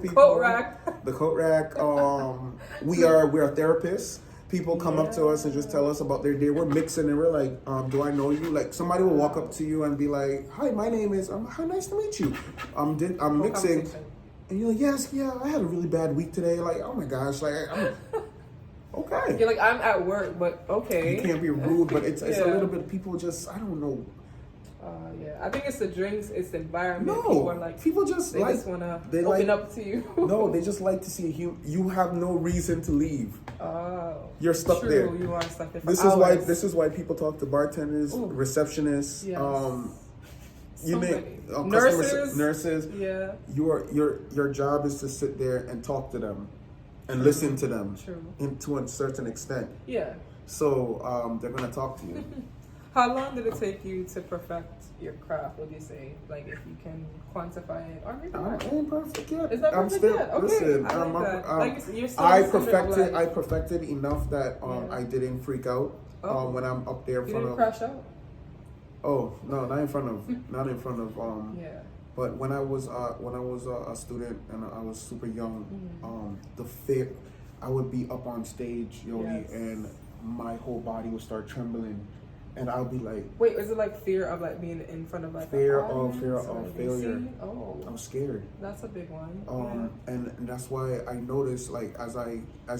people. Coat rack. The coat rack. We're therapists. People come up to us and just tell us about their day. We're mixing and we're like, do I know you? Like somebody will walk up to you and be like, hi, my name is, how nice to meet you. I'm mixing. And you're like, yes, I had a really bad week today. Like, oh my gosh, like, okay. You're like, I'm at work, but okay. You can't be rude, but it's a little bit, people just, I don't know. I think it's the drinks, it's the environment. No, people just want to open up to you. No, they just like to see you have no reason to leave. Oh, you're stuck there. You are stuck there. This is why people talk to bartenders, receptionists, nurses. Yeah. Your job is to sit there and talk to them, and listen to them. True. To a certain extent. Yeah. So they're gonna talk to you. How long did it take you to perfect your craft, would you say? Like, if you can quantify it, or maybe not. I ain't perfect yet. It's not perfect yet? Okay. Listen, I perfected enough that I didn't freak out when I'm up there in front of... You didn't crash out? Oh, no, not in front of... But when I was a student and I was super young, the fear... I would be up on stage, Yoli, and my whole body would start trembling. And I'll be like, wait, is it like fear of like being in front of like fear of failure? Oh, I'm scared. That's a big one. And that's why I noticed, like, as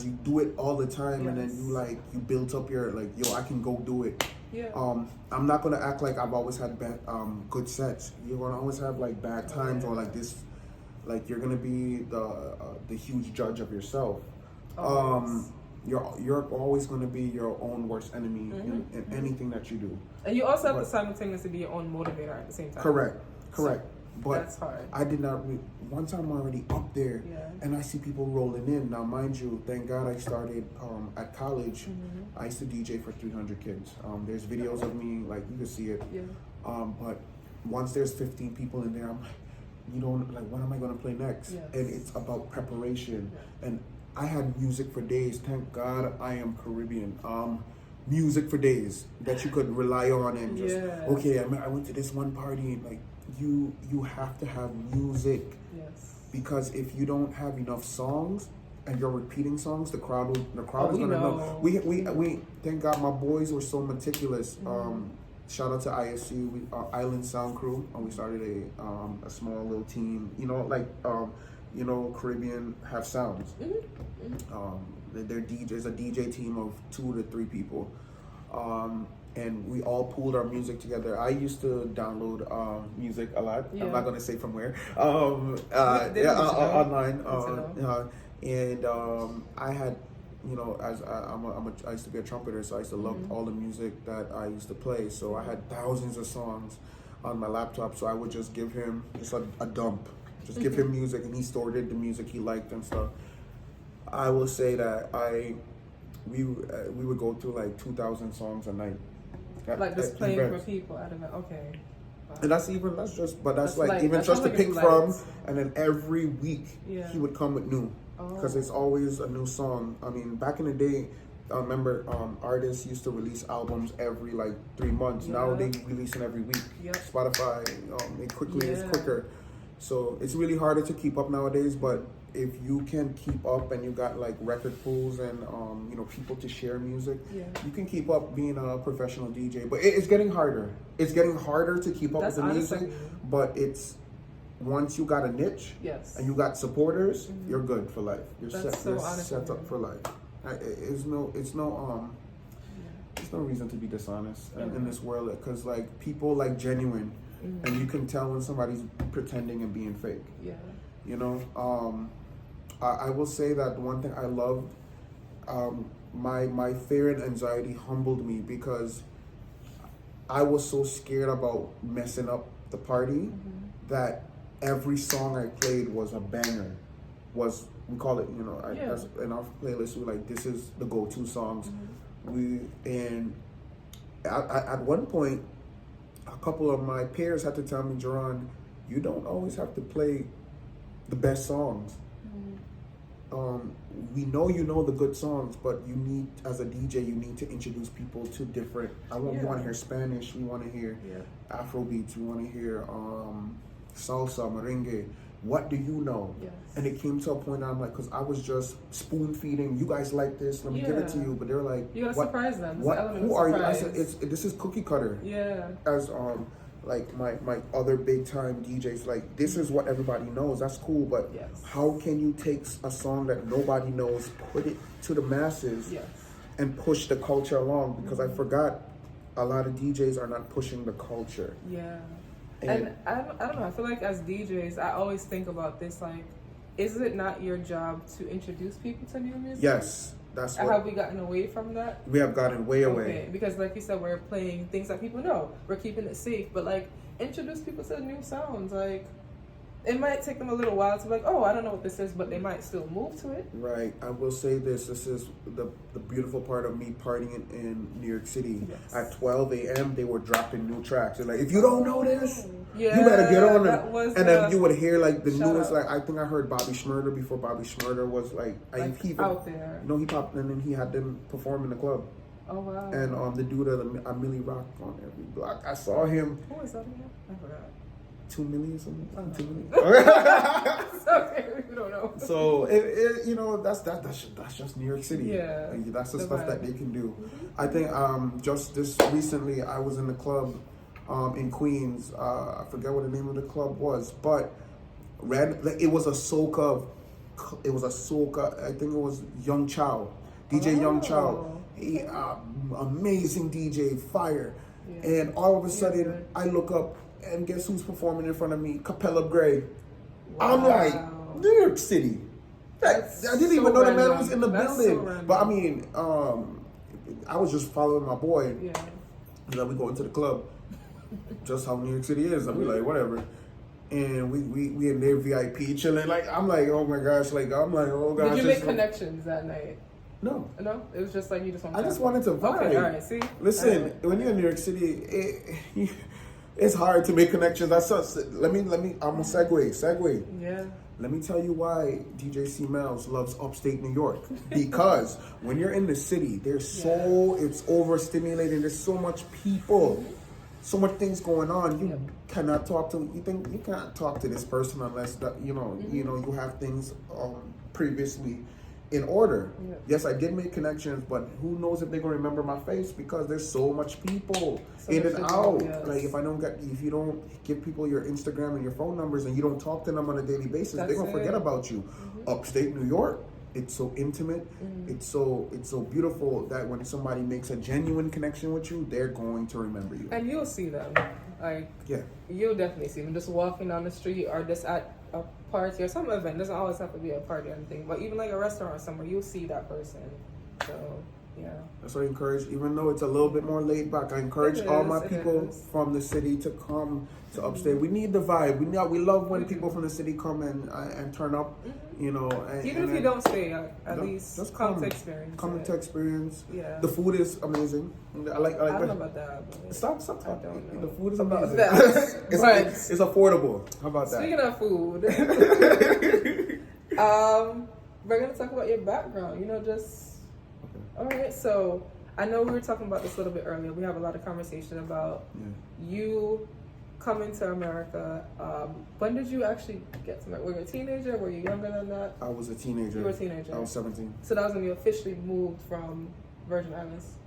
you do it all the time, and then you build up your like, I can go do it. Yeah. I'm not gonna act like I've always had bad, good sets. You're gonna always have like bad times or like this, like you're gonna be the huge judge of yourself. you're always going to be your own worst enemy in anything that you do. And you also have to simultaneously be your own motivator at the same time. Correct. So, but that's hard. I did not. Once I'm already up there, and I see people rolling in. Now, mind you, thank God I started at college. I used to DJ for 300 kids. There's videos of me, like you can see it. Yeah. But once there's 15 people in there, I'm like, you don't like. What am I going to play next? Yes. And it's about preparation. Yeah. And I had music for days. Thank God I am Caribbean. Music for days that you could rely on and just okay. I went to this one party and like. You have to have music. Yes. Because if you don't have enough songs and you're repeating songs, the crowd is gonna know. We thank God my boys were so meticulous. Shout out to ISC, Island Sound Crew, and we started a small little team. You know, like Caribbean have sounds. They're DJs, a DJ team of 2 to 3 people. And we all pooled our music together. I used to download music a lot. I'm not gonna say from where. Online. And I had, I used to be a trumpeter, so I used to love all the music that I used to play. So I had thousands of songs on my laptop. So I would just give him just a dump, just give him music, and he stored it, the music he liked and stuff. I will say that we would go through like 2,000 songs a night. Like just playing for people. I don't know. Okay. Wow. And that's just to pick from, and then every week he would come with new, because it's always a new song. I mean, back in the day, I remember artists used to release albums every like 3 months. Now they releasing every week. Spotify, it's quicker, so it's really harder to keep up nowadays. But if you can keep up and you got like record pools and people to share music, you can keep up being a professional DJ. But it's getting harder. It's getting harder to keep up with the music. But it's once you got a niche and you got supporters, you're good for life. You're set up for life. There's no reason to be dishonest in this world, because like people like genuine, and you can tell when somebody's pretending and being fake. I will say that one thing I loved, my fear and anxiety humbled me, because I was so scared about messing up the party that every song I played was a banger. We call it, that's in our playlist, we're like, this is the go-to songs. At one point, a couple of my peers had to tell me, Jeron, you don't always have to play the best songs. We know you know the good songs, but you need, as a DJ, you need to introduce people to different. We want to hear Spanish, we want to hear Afrobeats, we want to hear salsa, merengue. What do you know? And it came to a point I'm like, because I was just spoon feeding. You guys like this? Let me give it to you. But they're like, you gotta surprise them. Who are you? I said, this is cookie cutter. As like my other big time DJs, like, this is what everybody knows. That's cool, but how can you take a song that nobody knows, put it to the masses, and push the culture along? Because I forgot, a lot of DJs are not pushing the culture. And I don't know. I feel like as DJs, I always think about this, like, is it not your job to introduce people to new music? Yes. That's what, have we gotten away from that? We have gotten way away. Because like you said, we're playing things that people know. We're keeping it safe. But like, introduce people to new sounds. Like, it might take them a little while to be like, oh, I don't know what this is, but they might still move to it. Right. I will say this. This is the beautiful part of me partying in New York City. At 12 a.m., they were dropping new tracks. They're like, if you don't know this, you better get on it. And then you would hear like the newest, like, I think I heard Bobby Shmurda before Bobby Shmurda was like out there. No, he popped, and then he had them perform in the club. Oh, wow. And the dude at a Millie Rock on every block. I saw him. Who is that again? I forgot. 2 million something. Oh. 2 million. Okay, we don't know. So that's just New York City. And that's the stuff that they can do. I think just this recently I was in the club in Queens. I forget what the name of the club was, but it was a soca. I think it was Young Chow, DJ Young Chow. He amazing DJ, fire. And all of a sudden I look up. And guess who's performing in front of me? Capella Gray. Wow. I'm like, New York City. I didn't even know the man was in the That's building. so But I mean, I was just following my boy. Yeah. And then we go into the club. Just how New York City is. I'll be like, whatever. And we in there VIP chilling. Like, I'm like, oh my gosh. Like, I'm like, oh gosh. Did you make connections that night? No. No? It was just like you just wanted to I just wanted to vibe. Okay, all right, see? Listen, right. when you're in New York City, it's hard to make connections. Let me, I'm a segue. Yeah. Let me tell you why DJ C Melz loves upstate New York. Because when you're in the city, it's overstimulating. There's so much people, so much things going on. You cannot talk to. You think you can't talk to this person unless you have things previously in order. Yeah. Yes, I did make connections, but who knows if they're gonna remember my face because there's so much people in and out. Yes. Like if you don't give people your Instagram and your phone numbers and you don't talk to them on a daily basis, they're gonna forget about you. Upstate New York, it's so intimate. It's so beautiful that when somebody makes a genuine connection with you, they're going to remember you. And you'll see them. Like, yeah, you'll definitely see them just walking down the street or just at a party or some event. It doesn't always have to be a party or anything, but even like a restaurant somewhere, you'll see that person. So yeah, that's what I encourage. Even though it's a little bit more laid back, I encourage all my people from the city to come to upstate. We need the vibe. We love when people from the city come and turn up. You know, even if you don't stay, at least just come to experience. Come to experience. Yeah, the food is amazing. I don't know about that. Stop talking. I don't know. The food is about amazing. That. It's affordable. How about that? Speaking of food, we're gonna talk about your background. All right. So I know we were talking about this a little bit earlier. We have a lot of conversation about you coming to America. When did you actually get to America? Were you a teenager? Were you younger than that? I was a teenager. You were a teenager. I was 17. So that was when you officially moved from Virgin Islands,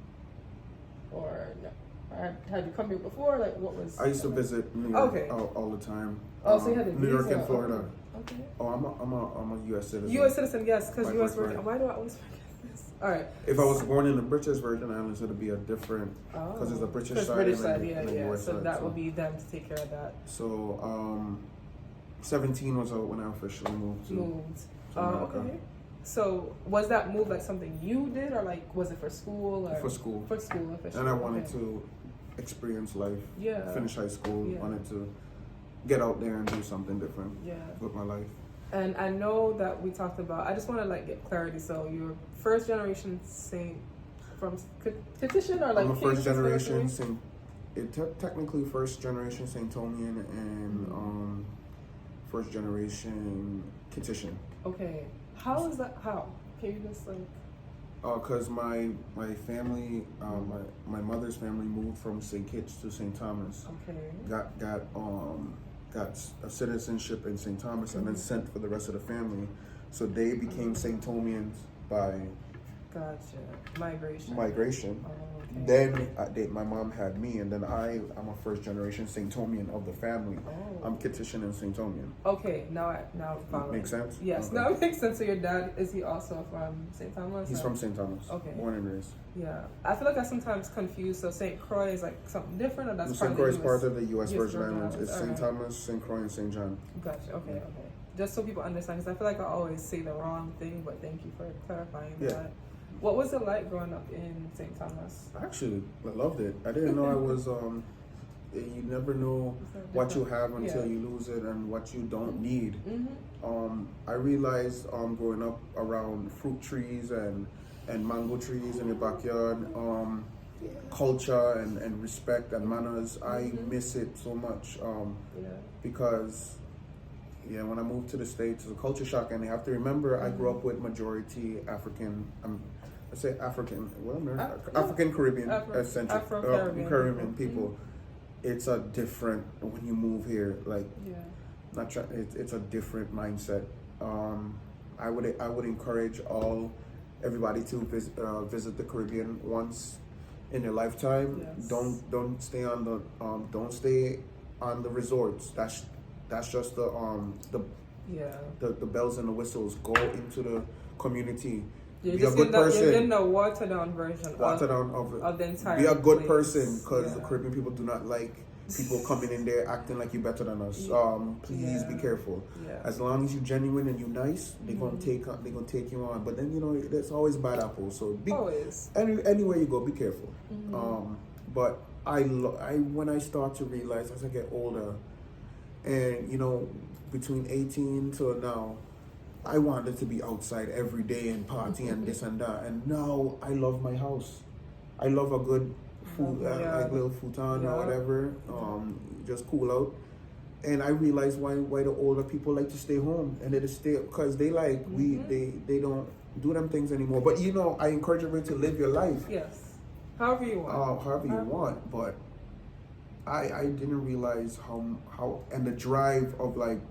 or no? Or had you come here before? Like, what was? I used to visit New York all the time. Oh, so you had a New York visa. and Florida. Okay. Oh, I'm a U.S. citizen. U.S. citizen, yes, because By U.S. birthright. Virgin. Why do I always forget this? All right. If I was born in the British Virgin Islands, it'd be a different, because it's the British side and the US so side. that would be them to take care of that. So, 17 was when I officially moved to America. Okay. So was that move like something you did, or like was it for school? Or? For school. For school, officially. And I wanted to experience life. Yeah. Finish high school. Yeah. Wanted to get out there and do something different. Yeah. With my life. And I know that we talked about. I just want to like get clarity. So you're first generation Saint from Kittician, or like I'm a first generation Saint. Technically first generation Saint Thomian and first generation Kittician. Okay. How is that? How can you just like? Cause my family, my mother's family moved from St. Kitts to St. Thomas. Okay. Got a citizenship in St. Thomas and then sent for the rest of the family. So they became St. Thomians by migration. Oh, okay. Then my mom had me, and then I'm a first generation St. Thomian of the family. Oh. I'm Kittician and St. Thomian. Okay, now I'm following. Makes sense? Yes, Okay. now it makes sense. So your dad, is he also from St. Thomas? He's from St. Thomas. Okay. Born and raised. Yeah, I feel like I sometimes confuse. So St. Croix is like something different, or that's St. Croix is part of the U.S. Virgin Islands. It's St. Right. Thomas, St. Croix, and St. John. Gotcha. Okay. Just so people understand, because I feel like I always say the wrong thing, but thank you for clarifying that. What was it like growing up in St. Thomas? Actually, I loved it. I didn't know I was. You never know what you have until you lose it, and what you don't need. I realized growing up around fruit trees and mango trees in the backyard, culture and respect and manners. I miss it so much because when I moved to the States, it's a culture shock, and you have to remember I grew up with majority African. I say African. African Caribbean, Caribbean people. It's a different when you move here. Like, it's a different mindset. I would encourage everybody to visit the Caribbean once in their lifetime. Yes. Don't stay on the resorts. That's just the bells and the whistles. Go into the community. You're be a good person. You're getting a watered down version of the entire Be a good place. person, because the Caribbean people do not like people coming in there acting like you're better than us. Please be careful. Yeah. As long as you're genuine and you're nice, they're gonna take you on. But then there's always bad apples. So anywhere you go, be careful. But I when I start to realize as I get older, and between 18 to now, I wanted to be outside every day and party and this and that. And now I love my house. I love a good food, like little futon or whatever, just cool out. And I realize why the older people like to stay home, and they just stay because they like they don't do them things anymore. But I encourage everybody to live your life. Yes, however you want. However you want. But I didn't realize how and the drive of like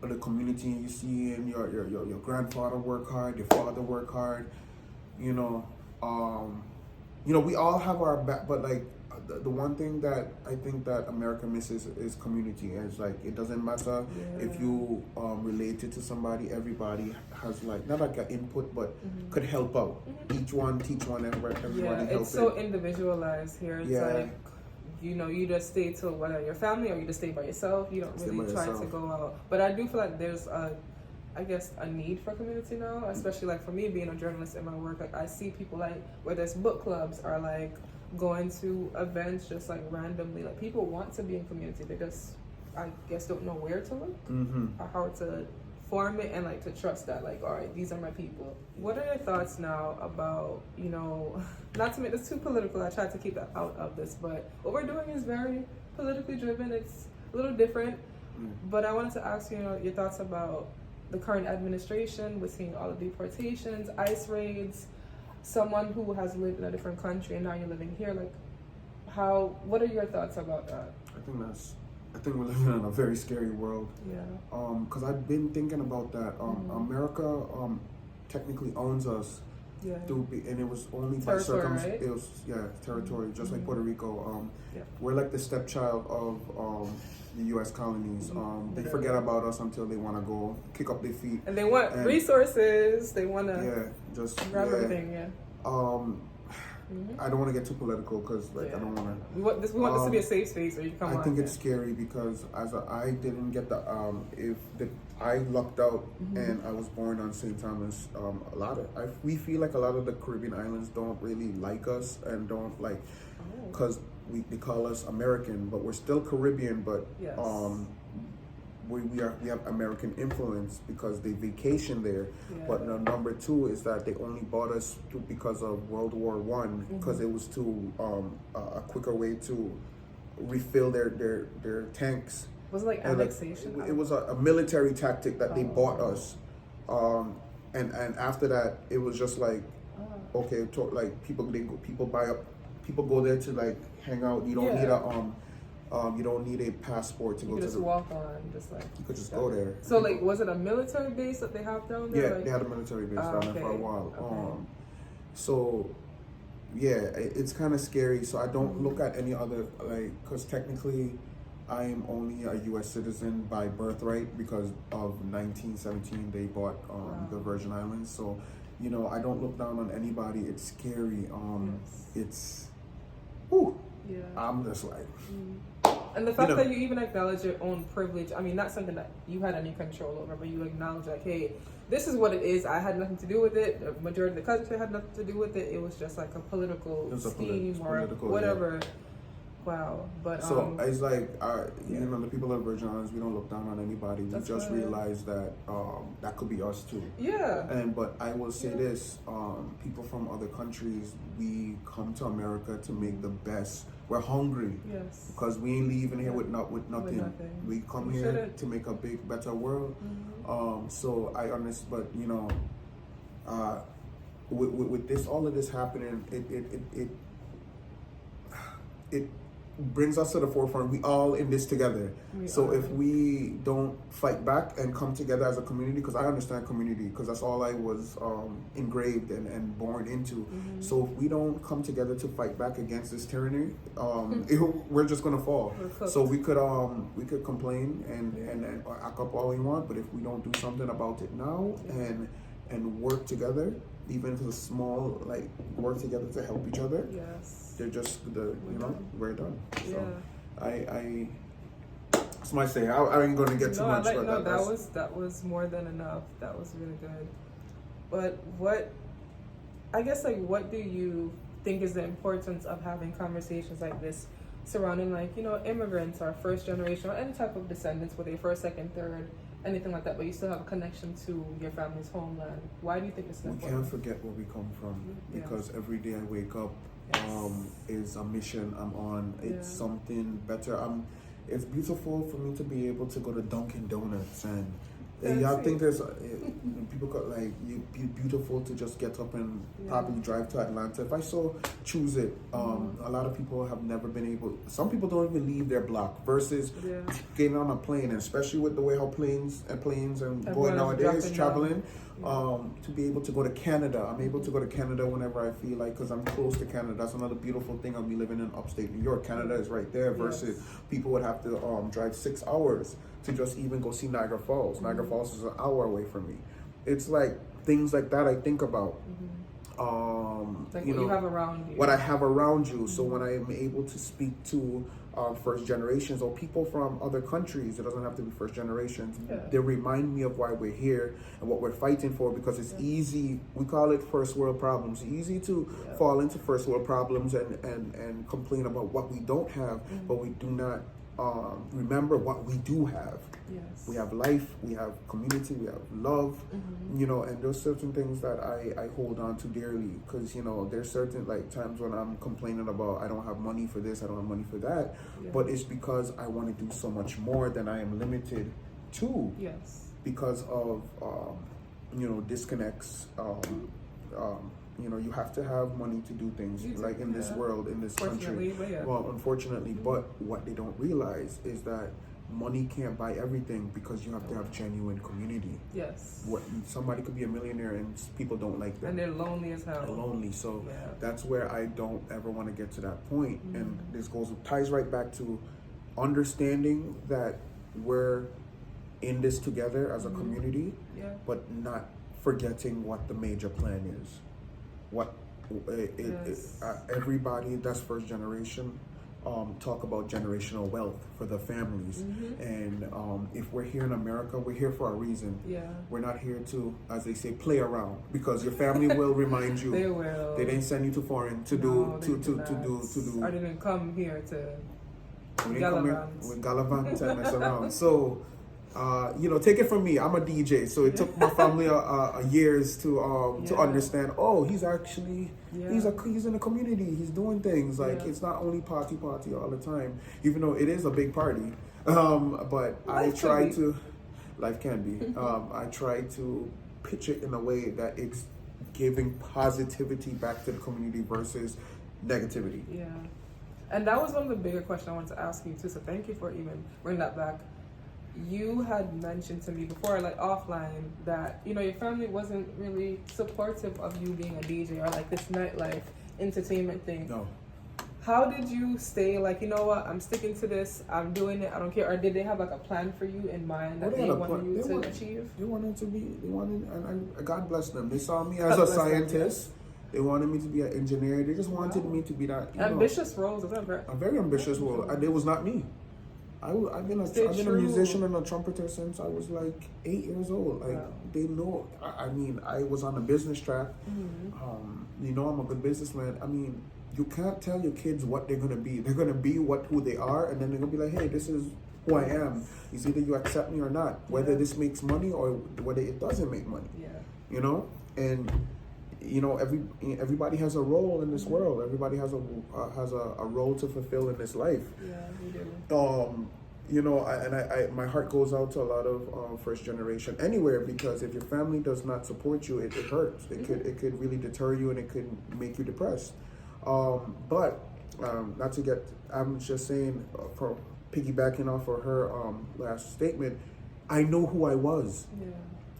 the community you see, and your grandfather work hard, your father work hard. We all have our back, but like the one thing that I think that America misses is community. And it's like it doesn't matter if you related to somebody. Everybody has like not like an input, but could help out. Each one teach one, everybody help. It's so individualized here. It's like you just stay to whether your family or you just stay by yourself. You don't really try to go out. But I do feel like there's a need for community now, especially like for me being a journalist in my work. Like I see people like whether it's book clubs or like going to events just like randomly. Like people want to be in community. They just I guess don't know where to look or how to form it and like to trust that like, all right, these are my people. What are your thoughts now about, not to make this too political, I tried to keep that out of this, but what we're doing is very politically driven. It's a little different, but I wanted to ask you, your thoughts about the current administration. We're seeing all the deportations, ICE raids, someone who has lived in a different country and now you're living here. Like, what are your thoughts about that? I think we're living in a very scary world. Yeah. Because I've been thinking about that. America technically owns us. Yeah. And it was only by territory, circumstance. right? It was territory, just like Puerto Rico. We're like the stepchild of the U.S. colonies. They forget about us until they want to go kick up their feet. And they want resources. They want to grab everything. Yeah. I don't want to get too political because I don't want to. We want this to be a safe space where you come on. I think it's scary because I didn't get I lucked out and I was born on St. Thomas. We feel like a lot of the Caribbean islands don't really like us and don't like because they call us American, but we're still Caribbean. But we have American influence because they vacation there. But number two is that they only bought us because of World War I, because it was a quicker way to refill their tanks. Was it like annexation? It was a military tactic that they bought us, and after that it was just like people go there to like hang out. You don't need you don't need a passport to go to. You just walk on, just like you could just go there. So like, was it a military base that they have down there? Yeah, they had a military base down there for a while. It's kind of scary. So I don't look at any other because technically, I am only a U.S. citizen by birthright because of 1917 they bought the Virgin Islands. So I don't look down on anybody. It's scary. It's. Whew, I'm just like. And the fact that you even acknowledge your own privilege, I mean, not something that you had any control over, but you acknowledge like, hey, this is what it is. I had nothing to do with it. The majority of the country had nothing to do with it. It was just like a political scheme or whatever. Yeah. Wow. But so it's like, the people of Virgin Islands, we don't look down on anybody. We just realize that that could be us too. Yeah. But I will say this: people from other countries, we come to America to make the best. We're hungry. Yes. Because we ain't leaving here with nothing. We come here to make a better world. So I understand, but with this, all of this happening, it brings us to the forefront. We all in this together. So if we don't fight back and come together as a community, because I understand community, because that's all I was engraved and born into. So if we don't come together to fight back against this tyranny, we're just gonna fall. So we could complain and act up all we want, but if we don't do something about it now and work together, even if it's a small, work together to help each other. Yes. They're just we're done. So That's my say. I ain't gonna get too much. But that was more than enough. That was really good. But what do you think is the importance of having conversations like this surrounding, like, you know, immigrants or first generation or any type of descendants, whether you're first, second, third, anything like that, but you still have a connection to your family's homeland? Why do you think it's important? We can't forget where we come from, because every day I wake up is a mission I'm on. It's something better. It's beautiful for me to be able to go to Dunkin' Donuts and I think there's people beautiful to just get up and probably drive to Atlanta. If I so choose it, a lot of people have never been able. Some people don't even leave their block versus getting on a plane, and especially with the way how planes and going nowadays traveling. To be able to go to Canada, I'm able to go to Canada whenever I feel like, because I'm close to Canada. That's another beautiful thing of me living in upstate New York. Canada is right there versus people would have to drive 6 hours to just even go see Niagara Falls. Niagara Falls is an hour away from me. It's like things like that I think about. Like what you have around you. What I have around you. So when I am able to speak to first generations or people from other countries, it doesn't have to be first generations. They remind me of why we're here and what we're fighting for, because it's easy. We call it first world problems. It's easy to fall into first world problems and complain about what we don't have, but we do not remember what we do have. We have life, we have community, we have love, you know, and there's certain things that I hold on to dearly, because, you know, there's certain like times when I'm complaining about I don't have money for this, I don't have money for that, but it's because I want to do so much more than I am limited to, because of you know, disconnects. You know, you have to have money to do things, like in this world, in this country. Well, unfortunately, but what they don't realize is that money can't buy everything, because you have to have genuine community. Somebody could be a millionaire and people don't like them. And they're lonely as hell. They're lonely. So that's where I don't ever want to get to that point. And this ties right back to understanding that we're in this together as a community, but not forgetting what the major plan is. Everybody that's first generation talk about generational wealth for the families, and if we're here in America, we're here for a reason. We're not here to, as they say, play around, because your family will remind you. They will. They didn't send you to foreign to do. I didn't come here to gallivant and mess around. So you know, take it from me, I'm a DJ, so it took my family years to understand. Oh, he's actually he's in the community. He's doing things like it's not only party all the time, even though it is a big party. But I try to I try to pitch it in a way that it's giving positivity back to the community versus negativity. And that was one of the bigger questions I wanted to ask you too. So thank you for even bringing that back. You had mentioned to me before, like offline, that, you know, your family wasn't really supportive of you being a DJ or like this nightlife entertainment thing. No. How did you stay like, you know what, I'm sticking to this, I'm doing it, I don't care? Or did they have like a plan for you in mind that they wanted you to achieve? They wanted, and God bless them. They saw me as a scientist. They wanted me to be an engineer. They just wanted me to be that ambitious roles. Is that right? A very ambitious role. And it was not me. I've been a musician and a trumpeter since I was like 8 years old. Like they know. I mean, I was on a business track. You know, I'm a good businessman. I mean, you can't tell your kids what they're gonna be. They're gonna be who they are, and then they're gonna be like, hey, this is who I am. It's either you accept me or not. Whether this makes money or whether it doesn't make money. You know, and you know, everybody has a role in this world. Everybody has a role to fulfill in this life. We do. You know, I my heart goes out to a lot of first generation anywhere, because if your family does not support you, it hurts. It could really deter you, and it could make you depressed. But not to get, I'm just saying, for piggybacking off of her last statement, I know who I was,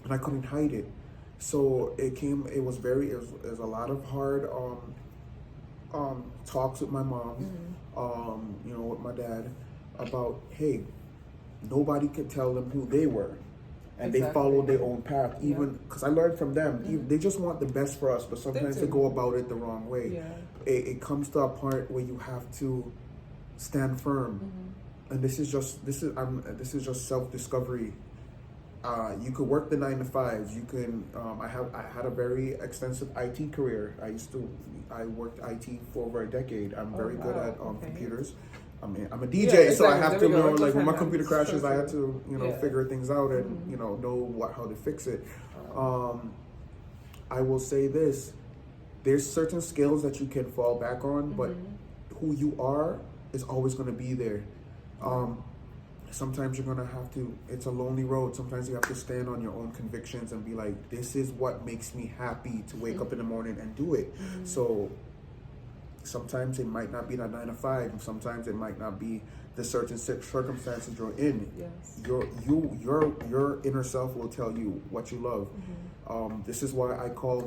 and I couldn't hide it. So it was a lot of hard talks with my mom, you know, with my dad, about, hey, nobody could tell them who they were, and they followed their own path, even because I learned from them. They just want the best for us, but sometimes they go about it the wrong way. It comes to a part where you have to stand firm. And this is just self-discovery. You could work the 9 to 5. You can. I had a very extensive IT career. I worked IT for over a decade. I'm very good at computers. I mean, I'm a DJ, exactly. So I have to know, Just like, when my hands. computer crashes, I have to, Yeah. figure things out and, know how to fix it. I will say this. There's certain skills that you can fall back on, but who you are is always going to be there. Sometimes you're going to have to, it's a lonely road. Sometimes you have to stand on your own convictions and be like, this is what makes me happy to wake up in the morning and do it. So sometimes it might not be that 9 to 5. Sometimes it might not be the certain circumstances you're in. Yes. Your inner self will tell you what you love. This is why I call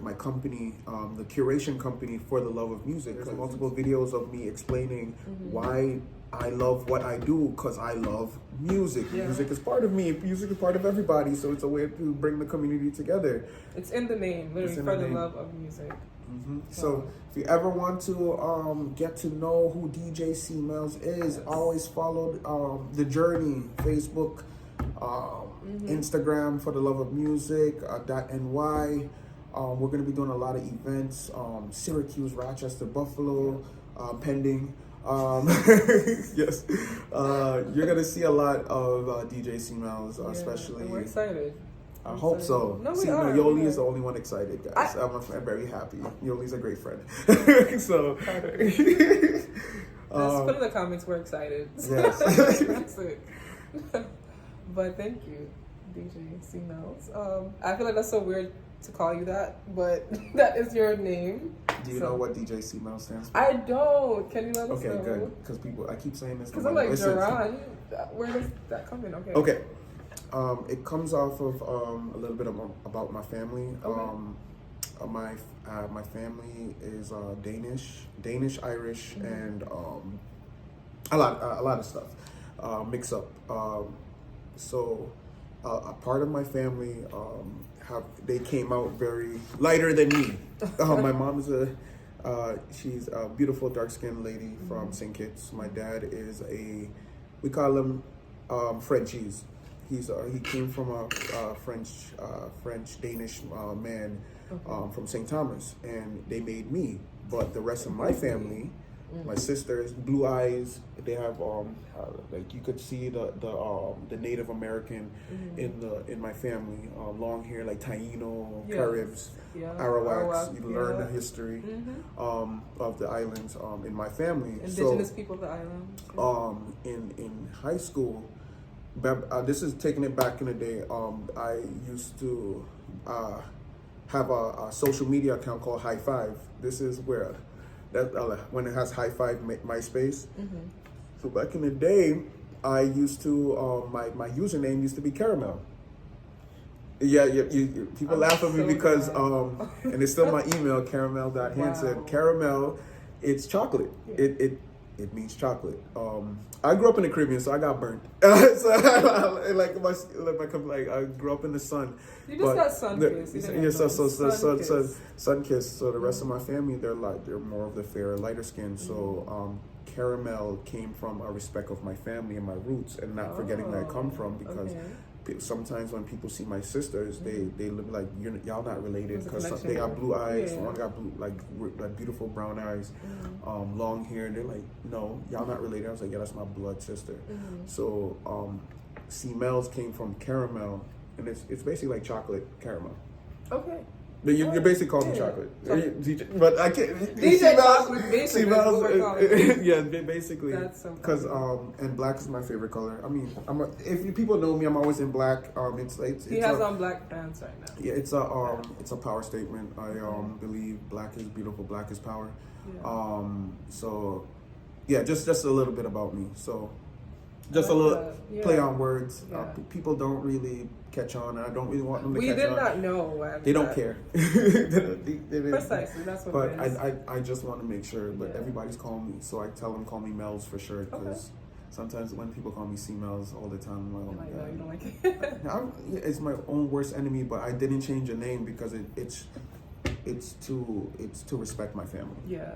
my company, the curation company, For the Love of Music. There's multiple videos of me explaining why I love what I do, because I love music. Yeah. Music is part of me. Music is part of everybody. So it's a way to bring the community together. It's in the name, literally, For the Love of Music. So if you ever want to get to know who DJ C Melz is, always follow the journey. Facebook, Instagram, For the Love of Music, .ny. We're going to be doing a lot of events, Syracuse, Rochester, Buffalo, pending. Yes, you're going to see a lot of DJ C Melz, especially. We're excited. I hope so. No, see, are. Yoli is the only one excited, guys. I'm very happy. Yoli's a great friend. So, just put in the comments, we're excited. Yes. That's it. But thank you, DJ C Melz. I feel like that's so weird to call you that, but that is your name. Do you know what DJ C Melz stands for? I don't. Can you let us know? Okay, good. Because I keep saying this. Because I'm like, Jeron, where does that come in? Okay. It comes off of a little bit about my family. My family is Danish, Irish, and a lot of stuff mix up. So a part of my family they came out very lighter than me. My mom is she's a beautiful dark-skinned lady from St. Kitts. My dad is we call him Frenchies. He came from a French Danish man from St. Thomas, and they made me. But the rest of my family, my sisters, blue eyes, they have like you could see the Native American in my family, long hair like Taino, Caribs, Arawaks. You learn the history of the islands in my family. Indigenous people of the island. In high school. This is taking it back in the day. I used to have a social media account called High Five. This is where when it has High Five MySpace. So back in the day, I used to my username used to be Caramel. Yeah, people laugh at me because and it's still my email, caramel.hansen. Caramel, it's chocolate. Yeah. It means chocolate. I grew up in the Caribbean, so I got burnt. So I grew up in the sun. You just got sun-kissed. Sun-kissed. So the rest of my family, they're more of the fair, lighter skin. So caramel came from a respect of my family and my roots, and not forgetting where I come from, because sometimes when people see my sisters, they look like y'all not related, because they got blue eyes. One got blue, like beautiful brown eyes, long hair. And they're like, no, y'all not related. I was like, yeah, that's my blood sister. So C Melz came from caramel, and it's basically like chocolate caramel. Okay. You're basically calling me chocolate. But I can't. DJ chocolate, basically. Yeah, basically. Because and black is my favorite color. I mean, if people know me, I'm always in black. He has on black pants right now. Yeah, it's a power statement. I believe black is beautiful. Black is power. Yeah. So yeah, just a little bit about me. So just a little play on words. Yeah. People don't really catch on, and I don't really want them to catch on. We did not know. They don't care. Precisely, that's what but it is. I just want to make sure, but everybody's calling me, so I tell them call me Melz for sure, because sometimes when people call me C Melz all the time, I'm like, oh my God. You don't like it. It's my own worst enemy, but I didn't change the name because it's to respect my family. Yeah.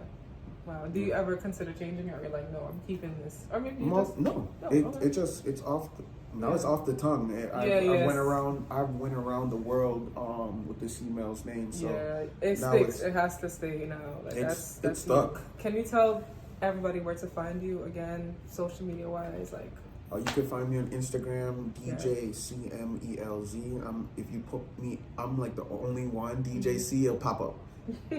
Wow. Do you ever consider changing it, or you're like, no, I'm keeping this, or maybe No. It's off. It's off the tongue. I went around the world with the C Melz name. So it sticks. It has to stay now. Like, it's that's stuck. Can you tell everybody where to find you again, social media wise? Like, you can find me on Instagram, DJ C Melz. If you put me, I'm like the only one. DJ C, it'll pop up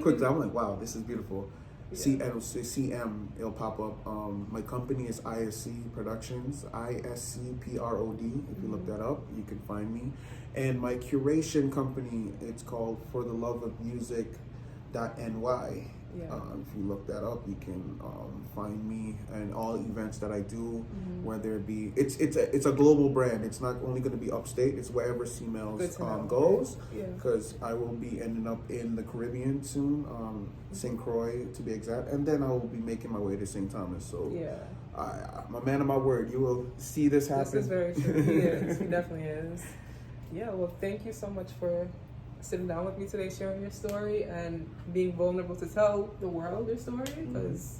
quickly. I'm like, wow, this is beautiful. CM, it'll pop up. My company is ISC Productions, ISCPROD. If you look that up, you can find me. And my curation company, it's called For the Love of Music.ny. If you look that up, you can find me and all events that I do, whether it be it's a global brand. It's not only going to be upstate. It's wherever C Melz goes, because I will be ending up in the Caribbean soon, St. Croix to be exact, and then I will be making my way to St. Thomas. So I'm a man of my word. You will see this happen. This is very true. He is. He definitely is. Yeah. Well, thank you so much for sitting down with me today, sharing your story and being vulnerable to tell the world your story, because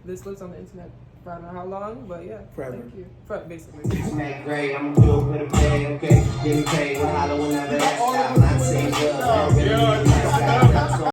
this lives on the internet for I don't know how long, but forever. Thank you. Basically. Smack great, I'm good with a pay, okay? Getting paid, we'll holler whenever that's time. I say good.